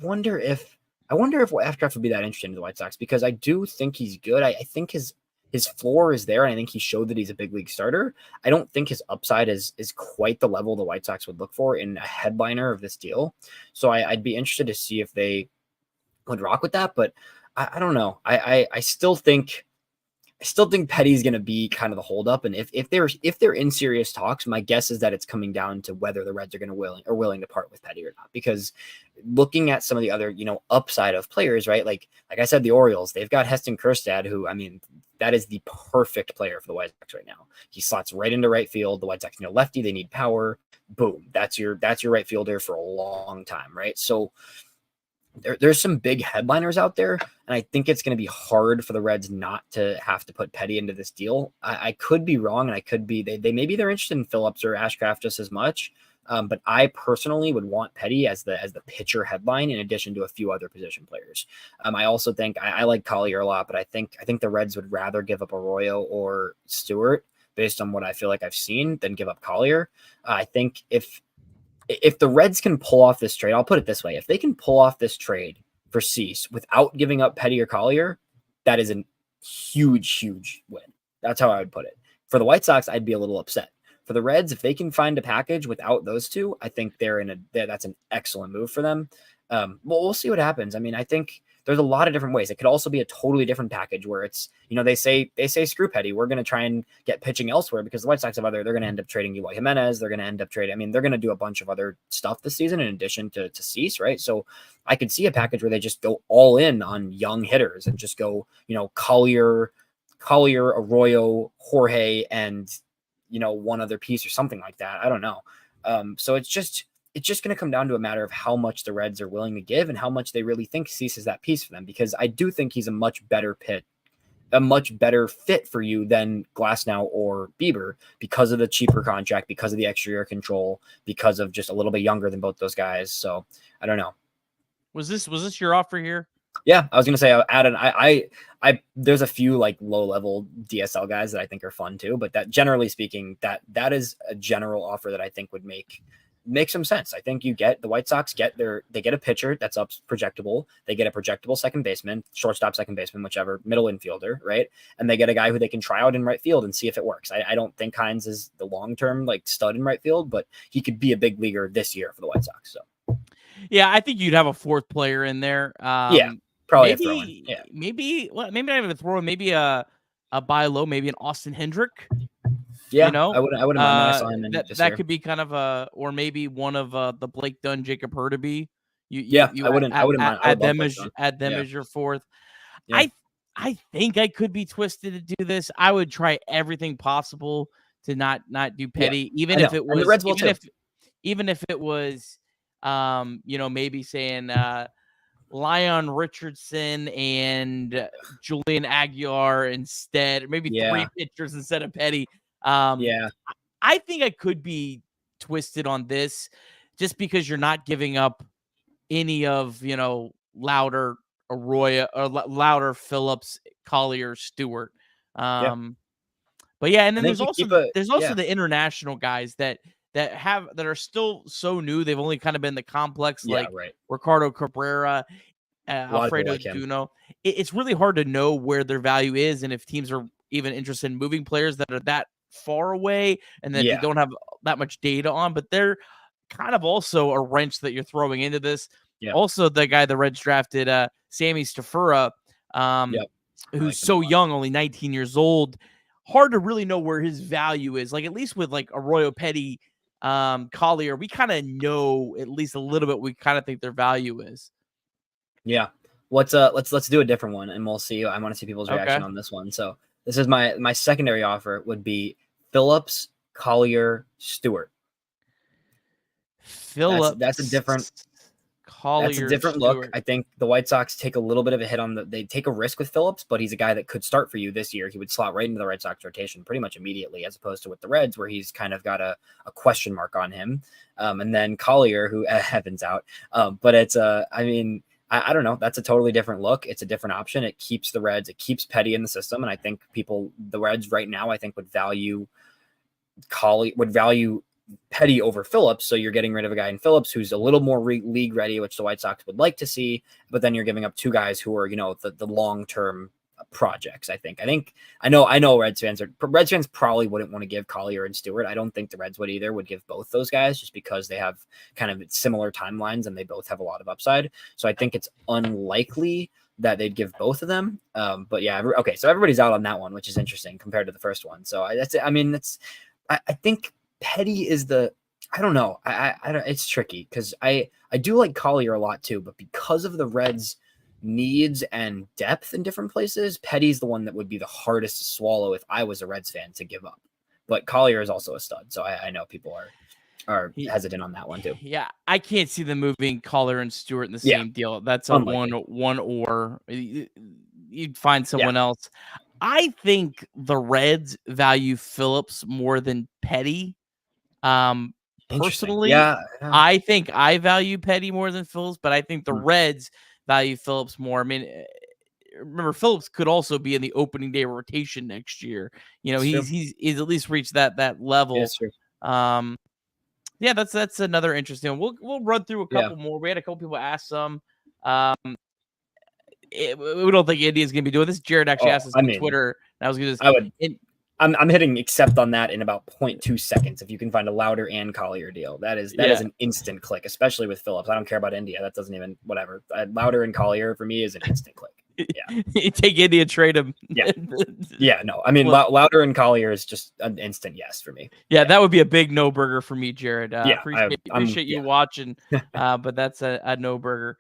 wonder if Ashcraft would be that interesting to the White Sox, because I do think he's good. I think his floor is there, and I think he showed that he's a big league starter. I don't think his upside is quite the level the White Sox would look for in a headliner of this deal. So I'd be interested to see if they would rock with that, but I don't know. I still think Petty's going to be kind of the holdup, and if they're in serious talks, my guess is that it's coming down to whether the Reds are willing to part with Petty or not. Because looking at some of the other upside of players, right? Like I said, the Orioles, they've got Heston Kjerstad, who, I mean, that is the perfect player for the White Sox right now. He slots right into right field. The White Sox lefty, they need power. Boom, that's your right fielder for a long time, right? So there's some big headliners out there, and I think it's going to be hard for the Reds not to have to put Petty into this deal. I could be wrong, and I could be they maybe they're interested in Phillips or Ashcraft just as much. But I personally would want Petty as the pitcher headline in addition to a few other position players. I also think I like Collier a lot, but I think the Reds would rather give up Arroyo or Stewart based on what I feel like I've seen than give up Collier. I think if the Reds can pull off this trade, I'll put it this way: if they can pull off this trade for Cease without giving up Petty or Collier, that is a huge win. That's how I would put it. For the White Sox, I'd be a little upset. For the Reds, if they can find a package without those two, I think that's an excellent move for them. Well, we'll see what happens. I mean, I think there's a lot of different ways. It could also be a totally different package where it's, they say screw Petty. We're going to try and get pitching elsewhere because the White Sox they're going to end up trading Eloy Jimenez. They're going to end up trading. I mean, they're going to do a bunch of other stuff this season in addition to Cease, right? So I could see a package where they just go all in on young hitters and just go, Collier, Arroyo, Jorge, and one other piece or something like that. I don't know. So it's just going to come down to a matter of how much the Reds are willing to give and how much they really think Cease is that piece for them, because I do think he's a much better fit for you than Glasnow or Bieber because of the cheaper contract, because of the exterior control, because of just a little bit younger than both those guys. So I don't know. Was this your offer here? Yeah, I was gonna say I there's a few like low level DSL guys that I think are fun too, but that generally speaking, that is a general offer that I think would make some sense. I think the White Sox get a pitcher that's up projectable. They get a projectable second baseman, shortstop, second baseman, whichever, middle infielder, right? And they get a guy who they can try out in right field and see if it works. I don't think Hines is the long-term like stud in right field, but he could be a big leaguer this year for the White Sox. So yeah, I think you'd have a fourth player in there. Yeah, probably maybe, a throw-in. Yeah. Maybe not even a throw-in, maybe a buy low, maybe an Austin Hendrick. Yeah, I wouldn't mind that. I saw him in that could be kind of or maybe one of the Blake Dunn, Jacob Hurtubise. I wouldn't mind. Add them as your fourth. Yeah. I think I could be twisted to do this. I would try everything possible to not do Petty, even if it was even if it was maybe saying Leon Richardson and Julian Aguilar instead, or maybe three pitchers instead of Petty. I think I could be twisted on this just because you're not giving up any of, Louder, Arroyo, or Louder, Phillips, Collier, Stewart. But yeah, and then there's also the international guys that are still so new. They've only kind of been the complex, Ricardo Cabrera, Alfredo Duno. It's really hard to know where their value is and if teams are even interested in moving players that are that far away and that they don't have that much data on, but they're kind of also a wrench that you're throwing into this. Also, the guy the Reds drafted, Sammy Stafura, who's so young, only 19 years old. Hard to really know where his value is. Like, at least with like Arroyo, Petty, Collier, we kind of know at least a little bit. We kind of think their value is. Yeah. Let's do a different one and we'll see. I want to see people's reaction on this one. So this is my secondary offer would be Phillips, Collier, Stewart. Phillips. That's a different look. I think the White Sox take a little bit of a hit they take a risk with Phillips, but he's a guy that could start for you this year. He would slot right into the Red Sox rotation pretty much immediately, as opposed to with the Reds, where he's kind of got a question mark on him. And then Collier, who Heaven's out. But it's I don't know. That's a totally different look. It's a different option. It keeps the Reds, it keeps Petty in the system. And I think the Reds right now, I think would value Petty over Phillips. So you're getting rid of a guy in Phillips who's a little more league ready, which the White Sox would like to see. But then you're giving up two guys who are, the long-term projects. I know Reds fans probably wouldn't want to give Collier and Stewart. I don't think the Reds would give both those guys just because they have kind of similar timelines and they both have a lot of upside. So I think it's unlikely that they'd give both of them. But yeah, okay. So everybody's out on that one, which is interesting compared to the first one. So I think Petty is I don't know. I don't, it's tricky because I do like Collier a lot too, but because of the Reds' needs and depth in different places, Petty's the one that would be the hardest to swallow if I was a Reds fan to give up. But Collier is also a stud, so I know people are are hesitant on that one too. Yeah, I can't see them moving Collier and Stewart in the Yeah, same deal. That's a unlikely. one or you'd find Yeah. someone else. I think the Reds value Phillips more than Petty. Interesting. Personally, Yeah. I think I value Petty more than Phillips, but I think the Mm. Reds value Phillips more. I mean, remember Phillips could also be in the opening day rotation next year. You know, It's true. he's at least reached that Yeah, level. it's true. Yeah, that's another interesting one. We'll run through a Yeah. couple more. We had a couple people ask some. We don't think India's gonna be doing this. Jared actually Oh, asked us I on mean, Twitter. And I was gonna. I would. And, I'm hitting accept on that in about 0.2 seconds. If you can find a Louder and Collier deal, that is yeah, an instant click, especially with Phillips. I don't care about India. That doesn't even whatever. Louder and Collier for me is an instant click. Yeah. you take India, trade him. Yeah. Yeah. No, I mean, Louder and Collier is just an instant yes for me. Yeah, that would be a big no burger for me, Jared. Yeah. Appreciate you watching, but that's a no burger.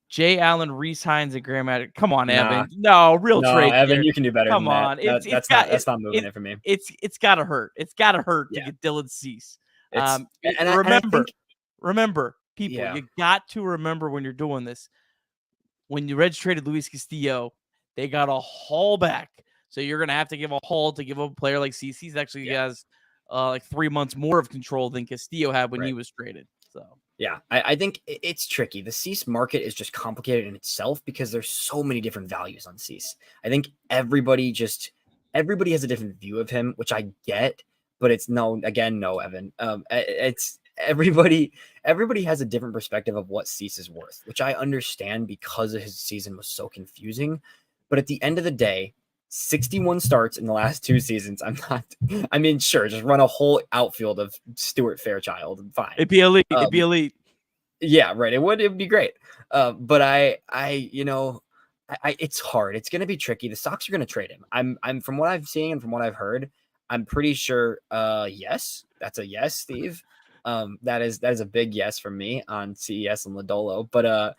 Jay Allen, Reese Hines, and Graham Adder. Come on, Nah. Evan. No, real No, trade. Evan, Here. you can do better Come than on. that. That's not moving it for me. It's gotta hurt. It's gotta hurt to Yeah. get Dylan Cease. It's Remember, I think people, yeah. you got to remember when you're doing this. When the Reds traded Luis Castillo, they got a haul back. So you're gonna have to give a haul to give up a player like Cease. He's actually has like 3 months more of control than Castillo had when he was traded. So yeah, I think it's tricky. The Cease market is just complicated in itself because there's so many different values on Cease. I think everybody has a different view of him, which I get, but it's no, Evan. It's everybody has a different perspective of what Cease is worth, which I understand because his season was so confusing. But at the end of the day, 61 starts in the last 2 seasons. I mean, sure, just run a whole outfield of Stuart Fairchild. Fine. it'd be elite. It'd be elite. Yeah, right. It'd be great. But it's hard. It's going to be tricky. The Sox are going to trade him. I'm from what I've seen and from what I've heard, I'm pretty sure. Yes, that's a yes, Steve. That is a big yes from me on CES and Lodolo. But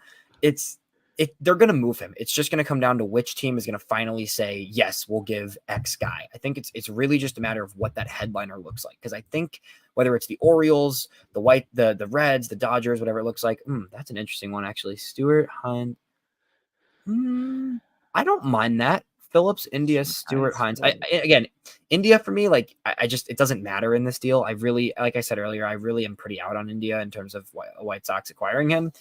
they're going to move him. It's just going to come down to which team is going to finally say, yes, we'll give X guy. I think it's really just a matter of what that headliner looks like. Because I think whether it's the Orioles, the Reds, the Dodgers, whatever it looks like, that's an interesting one, actually. Stewart, Hines. I don't mind that. Phillips, India, Stewart, Hines. Again, India for me, like I just, it doesn't matter in this deal. I really, like I said earlier, I really am pretty out on India in terms of White Sox acquiring him.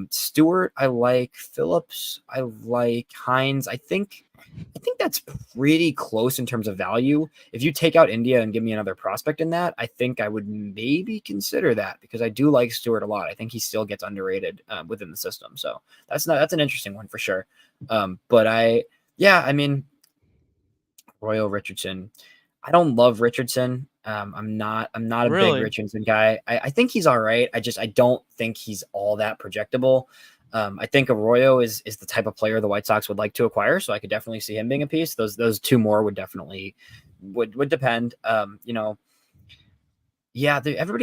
Stewart, I like. Phillips, I like. Hines, I think that's pretty close in terms of value. If you take out India and give me another prospect in that, I think I would maybe consider that because I do like Stewart a lot. I think he still gets underrated within the system. So that's an interesting one for sure. But I mean, Royal Richardson. I don't love Richardson. I'm not a big Richardson guy. I think he's all right. I don't think he's all that projectable. I think Arroyo is the type of player the White Sox would like to acquire, so I could definitely see him being a piece. Those 2 more would definitely would depend. Everybody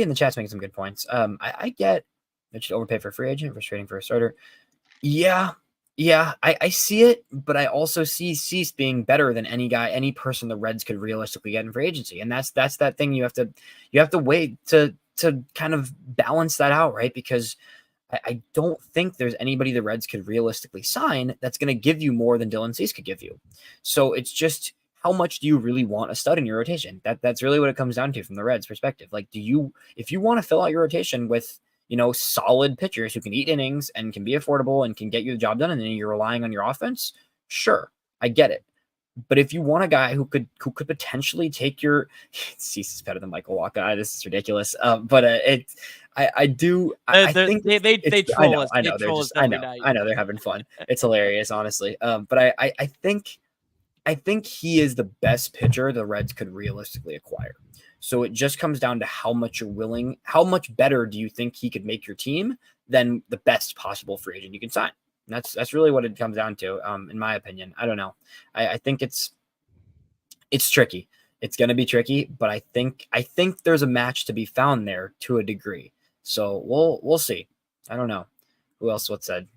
in the chat's making some good points. I get that should overpay for a free agent for trading for a starter. Yeah, I see it, but I also see Cease being better than any person the Reds could realistically get in free agency, and that's that thing you have to wait to kind of balance that out, right? Because I don't think there's anybody the Reds could realistically sign that's going to give you more than Dylan Cease could give you. So it's just how much do you really want a stud in your rotation? That's really what it comes down to from the Reds' perspective. Like, if you want to fill out your rotation with solid pitchers who can eat innings and can be affordable and can get you the job done, and then you're relying on your offense, sure, I get it. But if you want a guy who could potentially take your Cease is better than Michael Wacha. This is ridiculous. But I think they troll us. I know they're just I know they're having fun. It's hilarious, honestly. But I think he is the best pitcher the Reds could realistically acquire. So it just comes down to how much better do you think he could make your team than the best possible free agent you can sign? And that's really what it comes down to, in my opinion. I don't know. I think it's tricky. It's going to be tricky, but I think there's a match to be found there to a degree. So we'll see. I don't know. Who else? What said?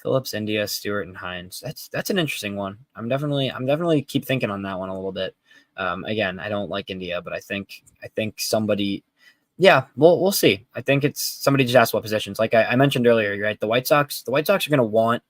Phillips, India, Stewart, and Hines. That's an interesting one. I'm definitely keep thinking on that one a little bit. Again, I don't like India, but I think somebody. Yeah, we'll see. I think it's somebody just asked what positions. Like I mentioned earlier, right? The White Sox are going to want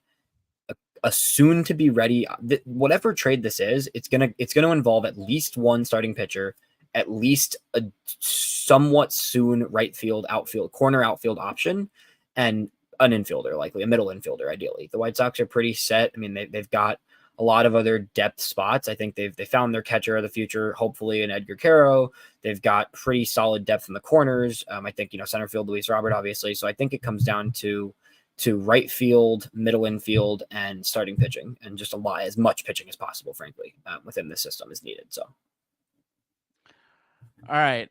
a soon to be ready. Whatever trade this is, it's gonna involve at least one starting pitcher, at least a somewhat soon right field, outfield, corner outfield option, and an infielder, likely a middle infielder, ideally. The White Sox are pretty set. I mean, they've got a lot of other depth spots. I think they found their catcher of the future, hopefully, in Edgar Caro. They've got pretty solid depth in the corners. I think, center field, Luis Robert, obviously. So I think it comes down to right field, middle infield, and starting pitching, and just as much pitching as possible, frankly, within the system is needed. So, all right.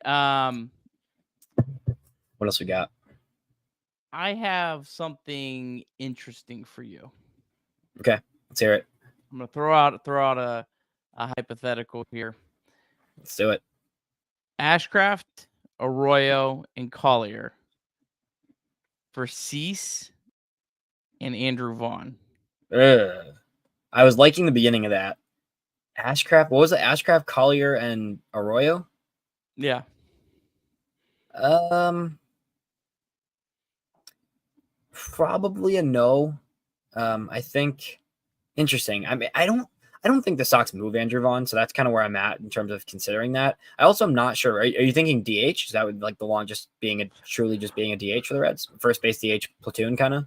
what else we got? I have something interesting for you. Okay, let's hear it. I'm gonna throw out a hypothetical here. Let's do it. Ashcraft, Arroyo, and Collier for Cease and Andrew Vaughn. I was liking the beginning of that. Ashcraft, what was it? Ashcraft, Collier, and Arroyo? Yeah. Probably a no. I think interesting. I mean, I don't think the Sox move Andrew Vaughn, so that's kind of where I'm at in terms of considering that. I also am not sure. Are you thinking DH? Is that would like belong just being a DH for the Reds? First base DH platoon kind of?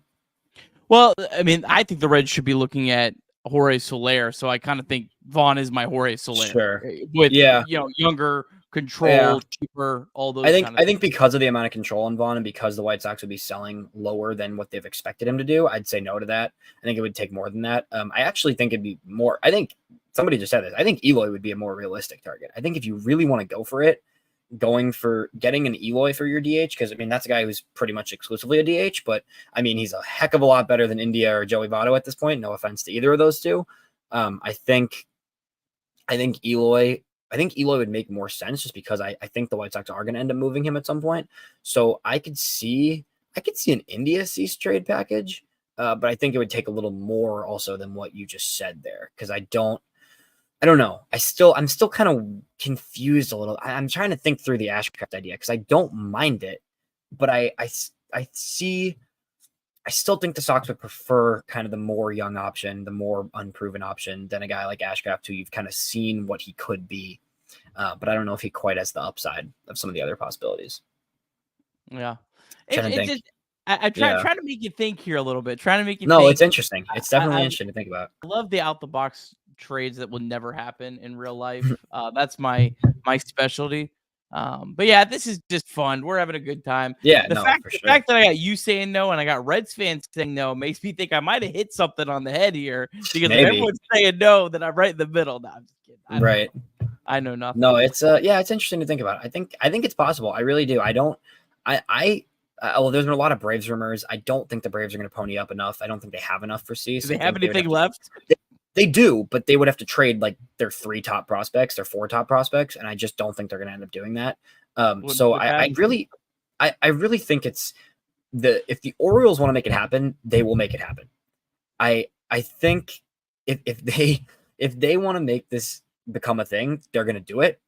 Well, I mean, I think the Reds should be looking at Jorge Soler, so I kind of think Vaughn is my Jorge Soler. Sure. With younger, control, cheaper, all those. I think because of the amount of control on Vaughn and because the White Sox would be selling lower than what they've expected him to do, I'd say no to that. I think it would take more than that. I actually think it'd be more. I think somebody just said this. I think Eloy would be a more realistic target. I think if you really want to go for it, getting an Eloy for your DH, because I mean that's a guy who's pretty much exclusively a DH, but I mean he's a heck of a lot better than India or Joey Votto at this point. No offense to either of those two. I think Eloy would make more sense just because I think the White Sox are going to end up moving him at some point. So I could see an India Cease trade package, but I think it would take a little more also than what you just said there, because I don't know. I'm still kind of confused a little. I'm trying to think through the Ashcraft idea because I don't mind it, but I still think the Sox would prefer kind of the more young option, the more unproven option than a guy like Ashcraft, who you've kind of seen what he could be. But I don't know if he quite has the upside of some of the other possibilities. Yeah. I'm trying to make you think here a little bit. Trying to make you think. No, it's interesting. It's definitely interesting to think about. I love the out-the-box trades that will never happen in real life. That's my specialty. But yeah, this is just fun. We're having a good time. Yeah, the fact that I got you saying no and I got Reds fans saying no makes me think I might have hit something on the head here, because if everyone's saying no, then I'm right in the middle. No, I'm just kidding. Right. I know nothing. No, it's it's interesting to think about. I think it's possible. I really do. Well, there's been a lot of Braves rumors. I don't think the Braves are going to pony up enough. I don't think they have enough for Cease. Do they have anything left? They do, but they would have to trade like their 4 top prospects, and I just don't think they're going to end up doing that. So I really think it's if the Orioles want to make it happen, they will make it happen. I think if they want to make this become a thing, they're going to do it.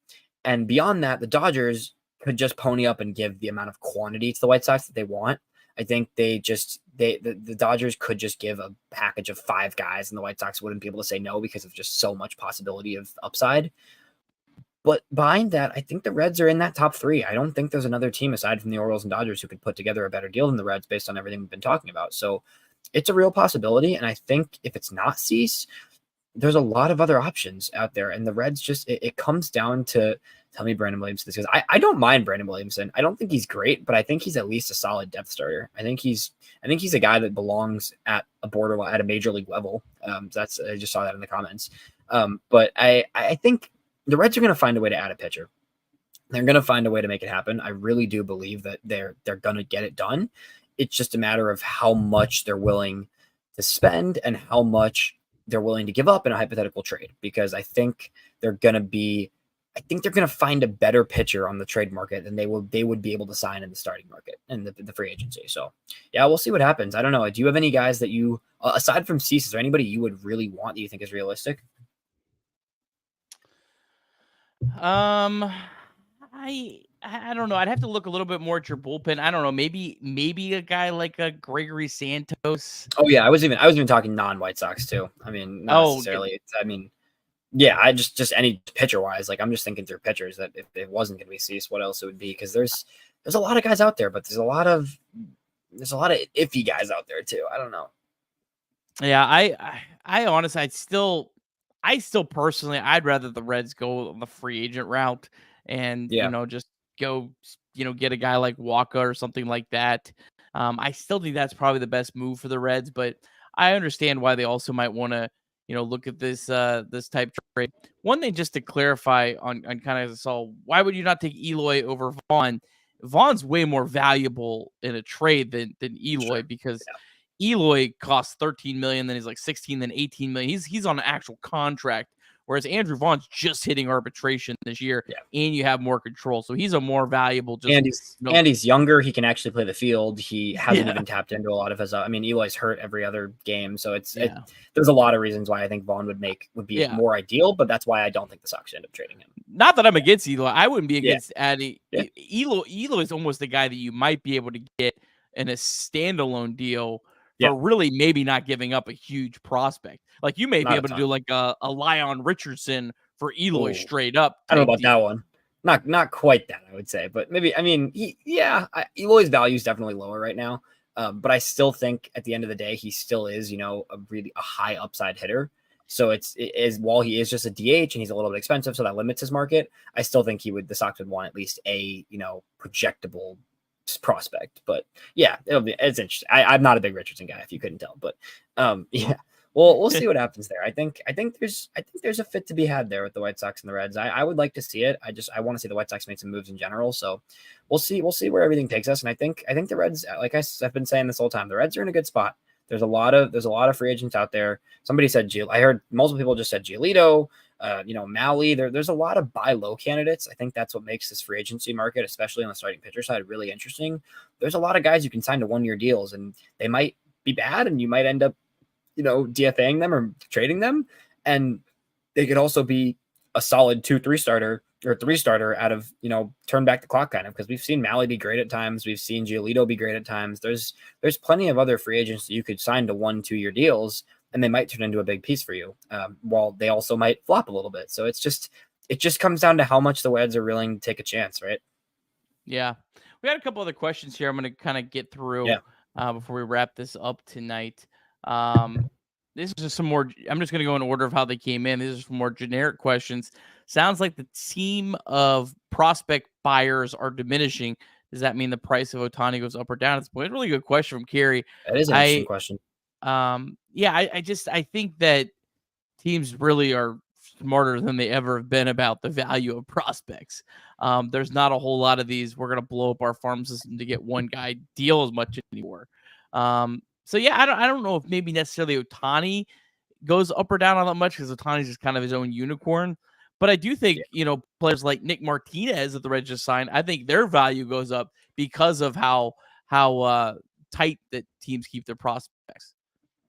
And beyond that, the Dodgers could just pony up and give the amount of quantity to the White Sox that they want. I think the Dodgers could just give a package of 5 guys and the White Sox wouldn't be able to say no because of just so much possibility of upside. But behind that, I think the Reds are in that top 3. I don't think there's another team aside from the Orioles and Dodgers who could put together a better deal than the Reds based on everything we've been talking about. So it's a real possibility. And I think if it's not Cease, there's a lot of other options out there. And the Reds just, it comes down to, tell me Brandon Williamson, because I don't mind Brandon Williamson. I don't think he's great, but I think he's at least a solid depth starter. I think he's a guy that belongs at a major league level. I just saw that in the comments. But I think the Reds are going to find a way to add a pitcher. They're going to find a way to make it happen. I really do believe that they're going to get it done. It's just a matter of how much they're willing to spend and how much they're willing to give up in a hypothetical trade, because I think they're going to find a better pitcher on the trade market than they would be able to sign in the starting market and the free agency. So yeah, we'll see what happens. I don't know. Do you have any guys that you, aside from Cease, is there anybody you would really want that you think is realistic? I don't know. I'd have to look a little bit more at your bullpen. I don't know. Maybe a guy like a Gregory Santos. Oh yeah, I was even talking non-White Sox too. I mean, not Oh, necessarily. I mean, yeah, I just any pitcher wise, like I'm just thinking through pitchers that if it wasn't going to be Cease, what else it would be? Because there's a lot of guys out there, but there's a lot of iffy guys out there too. I don't know. yeah. I honestly, I still personally, I'd rather the Reds go the free agent route and Yeah, just go, get a guy like Walker or something like that. I still think that's probably the best move for the Reds, but I understand why they also might want to, look at this type trade. One thing just to clarify on kind of this all, why would you not take Eloy over Vaughn? Vaughn's way more valuable in a trade than Eloy sure. because Yeah, Eloy costs 13 million, then he's like 16, then 18 million. He's on an actual contract, whereas Andrew Vaughn's just hitting arbitration this year, yeah. and you have more control. So he's a more valuable, just And he's you know, and he's younger. He can actually play the field. He hasn't yeah, even tapped into a lot of his. I mean, Eloy's hurt every other game, so yeah, there's a lot of reasons why I think Vaughn would be yeah. more ideal. But that's why I don't think the Sox end up trading him. Not that I'm against Eloy. I wouldn't be Yeah, against adding yeah, Eloy is almost the guy that you might be able to get in a standalone deal yeah. for really maybe not giving up a huge prospect. Like you may be Not a able to do ton. like a Lyon Richardson for Eloy Oh, straight up I don't type know about that deal. one. Not quite that, I would say, but maybe. I mean, Eloy's value is definitely lower right now. But I still think at the end of the day, he still is, a high upside hitter. So it is while he is just a DH and he's a little bit expensive, so that limits his market. I still think the Sox would want at least a projectable prospect. But yeah, it's interesting. I'm not a big Richardson guy, if you couldn't tell, but yeah. Well, we'll see what happens there. I think there's a fit to be had there with the White Sox and the Reds. I would like to see it. I want to see the White Sox make some moves in general. So we'll see where everything takes us. And I think the Reds, like I've been saying this whole time, the Reds are in a good spot. There's a lot of free agents out there. Somebody said I heard multiple people just said Giolito, Maui. There's a lot of buy low candidates. I think that's what makes this free agency market, especially on the starting pitcher side, really interesting. There's a lot of guys you can sign to 1-year deals, and they might be bad, and you might end up DFAing them or trading them. And they could also be a solid 2-3 starter or 3 starter out of, turn back the clock kind of, because we've seen Malley be great at times. We've seen Giolito be great at times. There's plenty of other free agents that you could sign to 1-2 year deals, and they might turn into a big piece for you, while they also might flop a little bit. So it just comes down to how much the Reds are willing to take a chance, right? Yeah. We got a couple other questions here I'm going to kind of get through Yeah. before we wrap this up tonight. This is just some more. I'm just going to go in order of how they came in. These are some more generic questions. Sounds like the team of prospect buyers are diminishing. Does that mean the price of Otani goes up or down at this point? It's a really good question from Kerry. That is an interesting I, question. yeah, I think that teams really are smarter than they ever have been about the value of prospects. There's not a whole lot of these. We're gonna blow up our farm system to get one guy deal as much anymore. So yeah, I don't know if maybe necessarily Otani goes up or down on that much because Otani's just kind of his own unicorn. But I do think Yeah. players like Nick Martinez that the Reds just signed. I think their value goes up because of how tight that teams keep their prospects.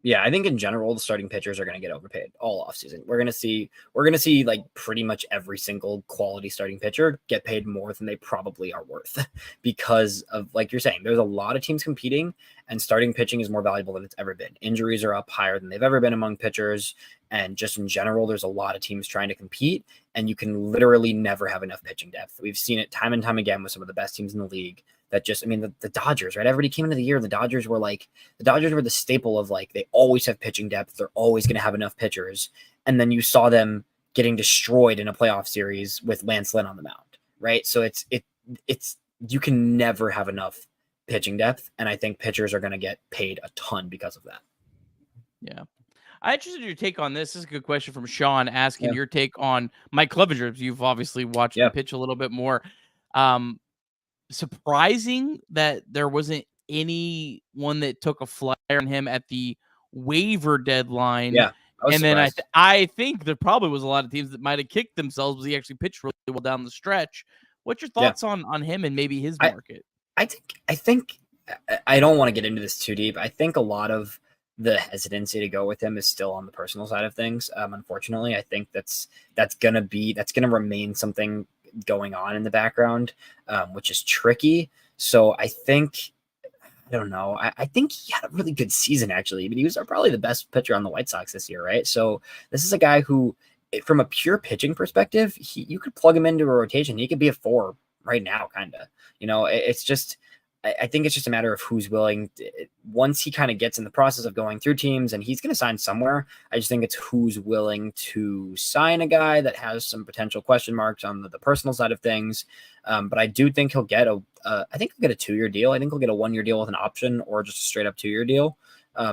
Yeah, I think in general the starting pitchers are going to get overpaid all offseason. We're going to see like pretty much every single quality starting pitcher get paid more than they probably are worth because of, like you're saying, there's a lot of teams competing, and starting pitching is more valuable than it's ever been. Injuries are up higher than they've ever been among pitchers, and just in general there's a lot of teams trying to compete, and you can literally never have enough pitching depth. We've seen it time and time again with some of the best teams in the league. That just, I mean, the Dodgers, right? Everybody came into the year, the Dodgers were the staple of like, they always have pitching depth. They're always going to have enough pitchers. And then you saw them getting destroyed in a playoff series with Lance Lynn on the mound, right? So you can never have enough pitching depth. And I think pitchers are going to get paid a ton because of that. Yeah. I'm interested in your take on this. This is a good question from Sean asking Yeah. your take on Mike Clevenger. You've obviously watched him Yeah. pitch a little bit more. Surprising that there wasn't anyone that took a flyer on him at the waiver deadline. Yeah. I was And then surprised. I think there probably was a lot of teams that might have kicked themselves because he actually pitched really well down the stretch. What's your Yeah. thoughts on him and maybe his I, market? I think I don't want to get into this too deep. I think a lot of the hesitancy to go with him is still on the personal side of things. Unfortunately, I think that's gonna remain something going on in the background, which is tricky. So I think, I don't know. I think he had a really good season, actually. But he was probably the best pitcher on the White Sox this year, right? So this is a guy who, from a pure pitching perspective, you could plug him into a rotation. He could be a 4 right now, kind of. It's just, I think it's just a matter of who's willing. Once he kind of gets in the process of going through teams, and he's going to sign somewhere, I just think it's who's willing to sign a guy that has some potential question marks on the personal side of things. But I do think he'll get I think he'll get a 2-year deal. I think he'll get a 1-year deal with an option, or just a straight up 2-year deal.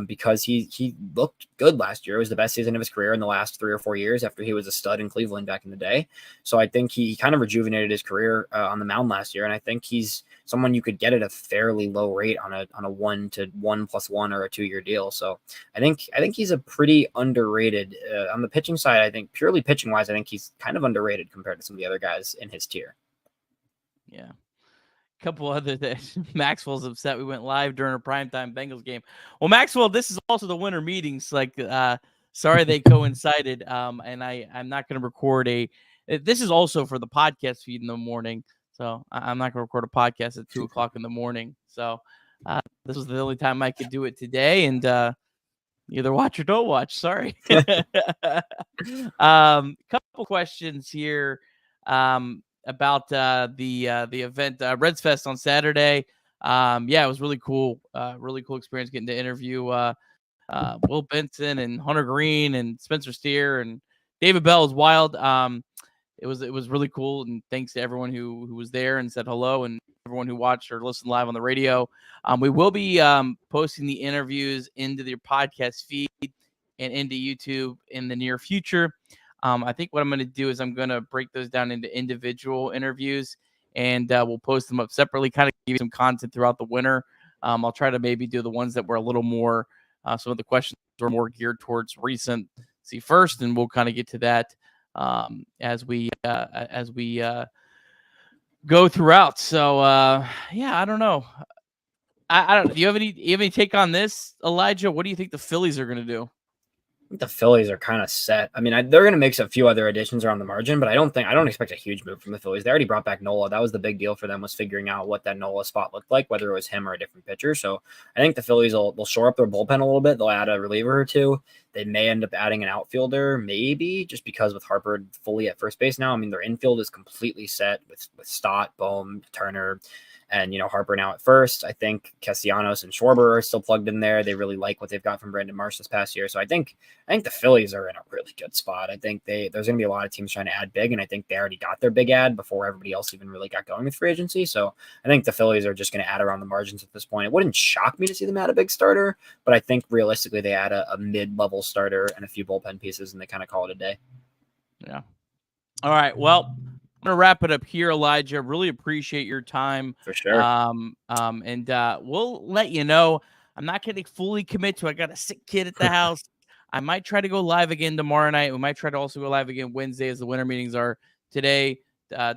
Because he looked good last year. It was the best season of his career in the last 3 or 4 years after he was a stud in Cleveland back in the day. So I think he kind of rejuvenated his career on the mound last year. And I think he's someone you could get at a fairly low rate on a 1+1 or a 2-year deal. So I think he's a pretty underrated on the pitching side. I think purely pitching wise, I think he's kind of underrated compared to some of the other guys in his tier. Yeah. Couple other things. Maxwell's upset we went live during a primetime Bengals game. Well, Maxwell, this is also the winter meetings. Sorry they coincided. And I'm not going to record this is also for the podcast feed in the morning. So I'm not going to record a podcast at 2:00 in the morning. So this was the only time I could do it today. And either watch or don't watch. Sorry. Couple questions here. About the event, Reds Fest on Saturday. It was really cool. Really cool experience getting to interview Will Benson and Hunter Green and Spencer Steer and David Bell was wild. It was really cool, and thanks to everyone who was there and said hello, and everyone who watched or listened live on the radio. We will be posting the interviews into their podcast feed and into YouTube in the near future. I think what I'm going to do is I'm going to break those down into individual interviews, and we'll post them up separately, kind of give you some content throughout the winter. I'll try to maybe do the ones that were a little more, some of the questions were more geared towards recency first, and we'll kind of get to that as we go throughout. So, I don't know. I don't. Do you have any take on this, Elijah? What do you think the Phillies are going to do? The Phillies are kind of set. I mean, they're going to make a few other additions around the margin, but I don't expect a huge move from the Phillies. They already brought back Nola. That was the big deal for them, was figuring out what that Nola spot looked like, whether it was him or a different pitcher. So I think the Phillies will shore up their bullpen a little bit. They'll add a reliever or two. They may end up adding an outfielder, maybe, just because with Harper fully at first base now. I mean, their infield is completely set with Stott, Bohm, Turner, and, Harper now at first. I think Castellanos and Schwarber are still plugged in there. They really like what they've got from Brandon Marsh this past year. So I think the Phillies are in a really good spot. I think there's going to be a lot of teams trying to add big, and I think they already got their big ad before everybody else even really got going with free agency. So I think the Phillies are just going to add around the margins at this point. It wouldn't shock me to see them add a big starter, but I think realistically they add a mid-level starter and a few bullpen pieces, and they kind of call it a day. Yeah. All right. Well, I'm gonna wrap it up here, Elijah. Really appreciate your time. For sure. And we'll let you know. I'm not gonna fully commit to. I got a sick kid at the house. I might try to go live again tomorrow night. We might try to also go live again Wednesday, as the winter meetings are today,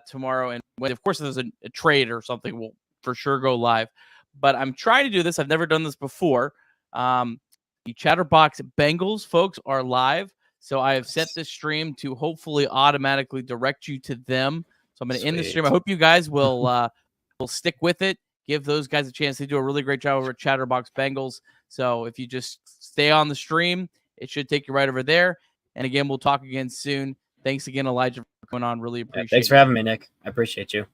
tomorrow, and Wednesday. Of course, if there's a trade or something, we'll for sure go live. But I'm trying to do this. I've never done this before. The Chatterbox Bengals folks are live. So I have set this stream to hopefully automatically direct you to them. So I'm going to end the stream. I hope you guys will stick with it. Give those guys a chance. They do a really great job over at Chatterbox Bengals. So if you just stay on the stream, it should take you right over there. And again, we'll talk again soon. Thanks again, Elijah, for coming on. Really appreciate it. Thanks for having me, Nick. I appreciate you.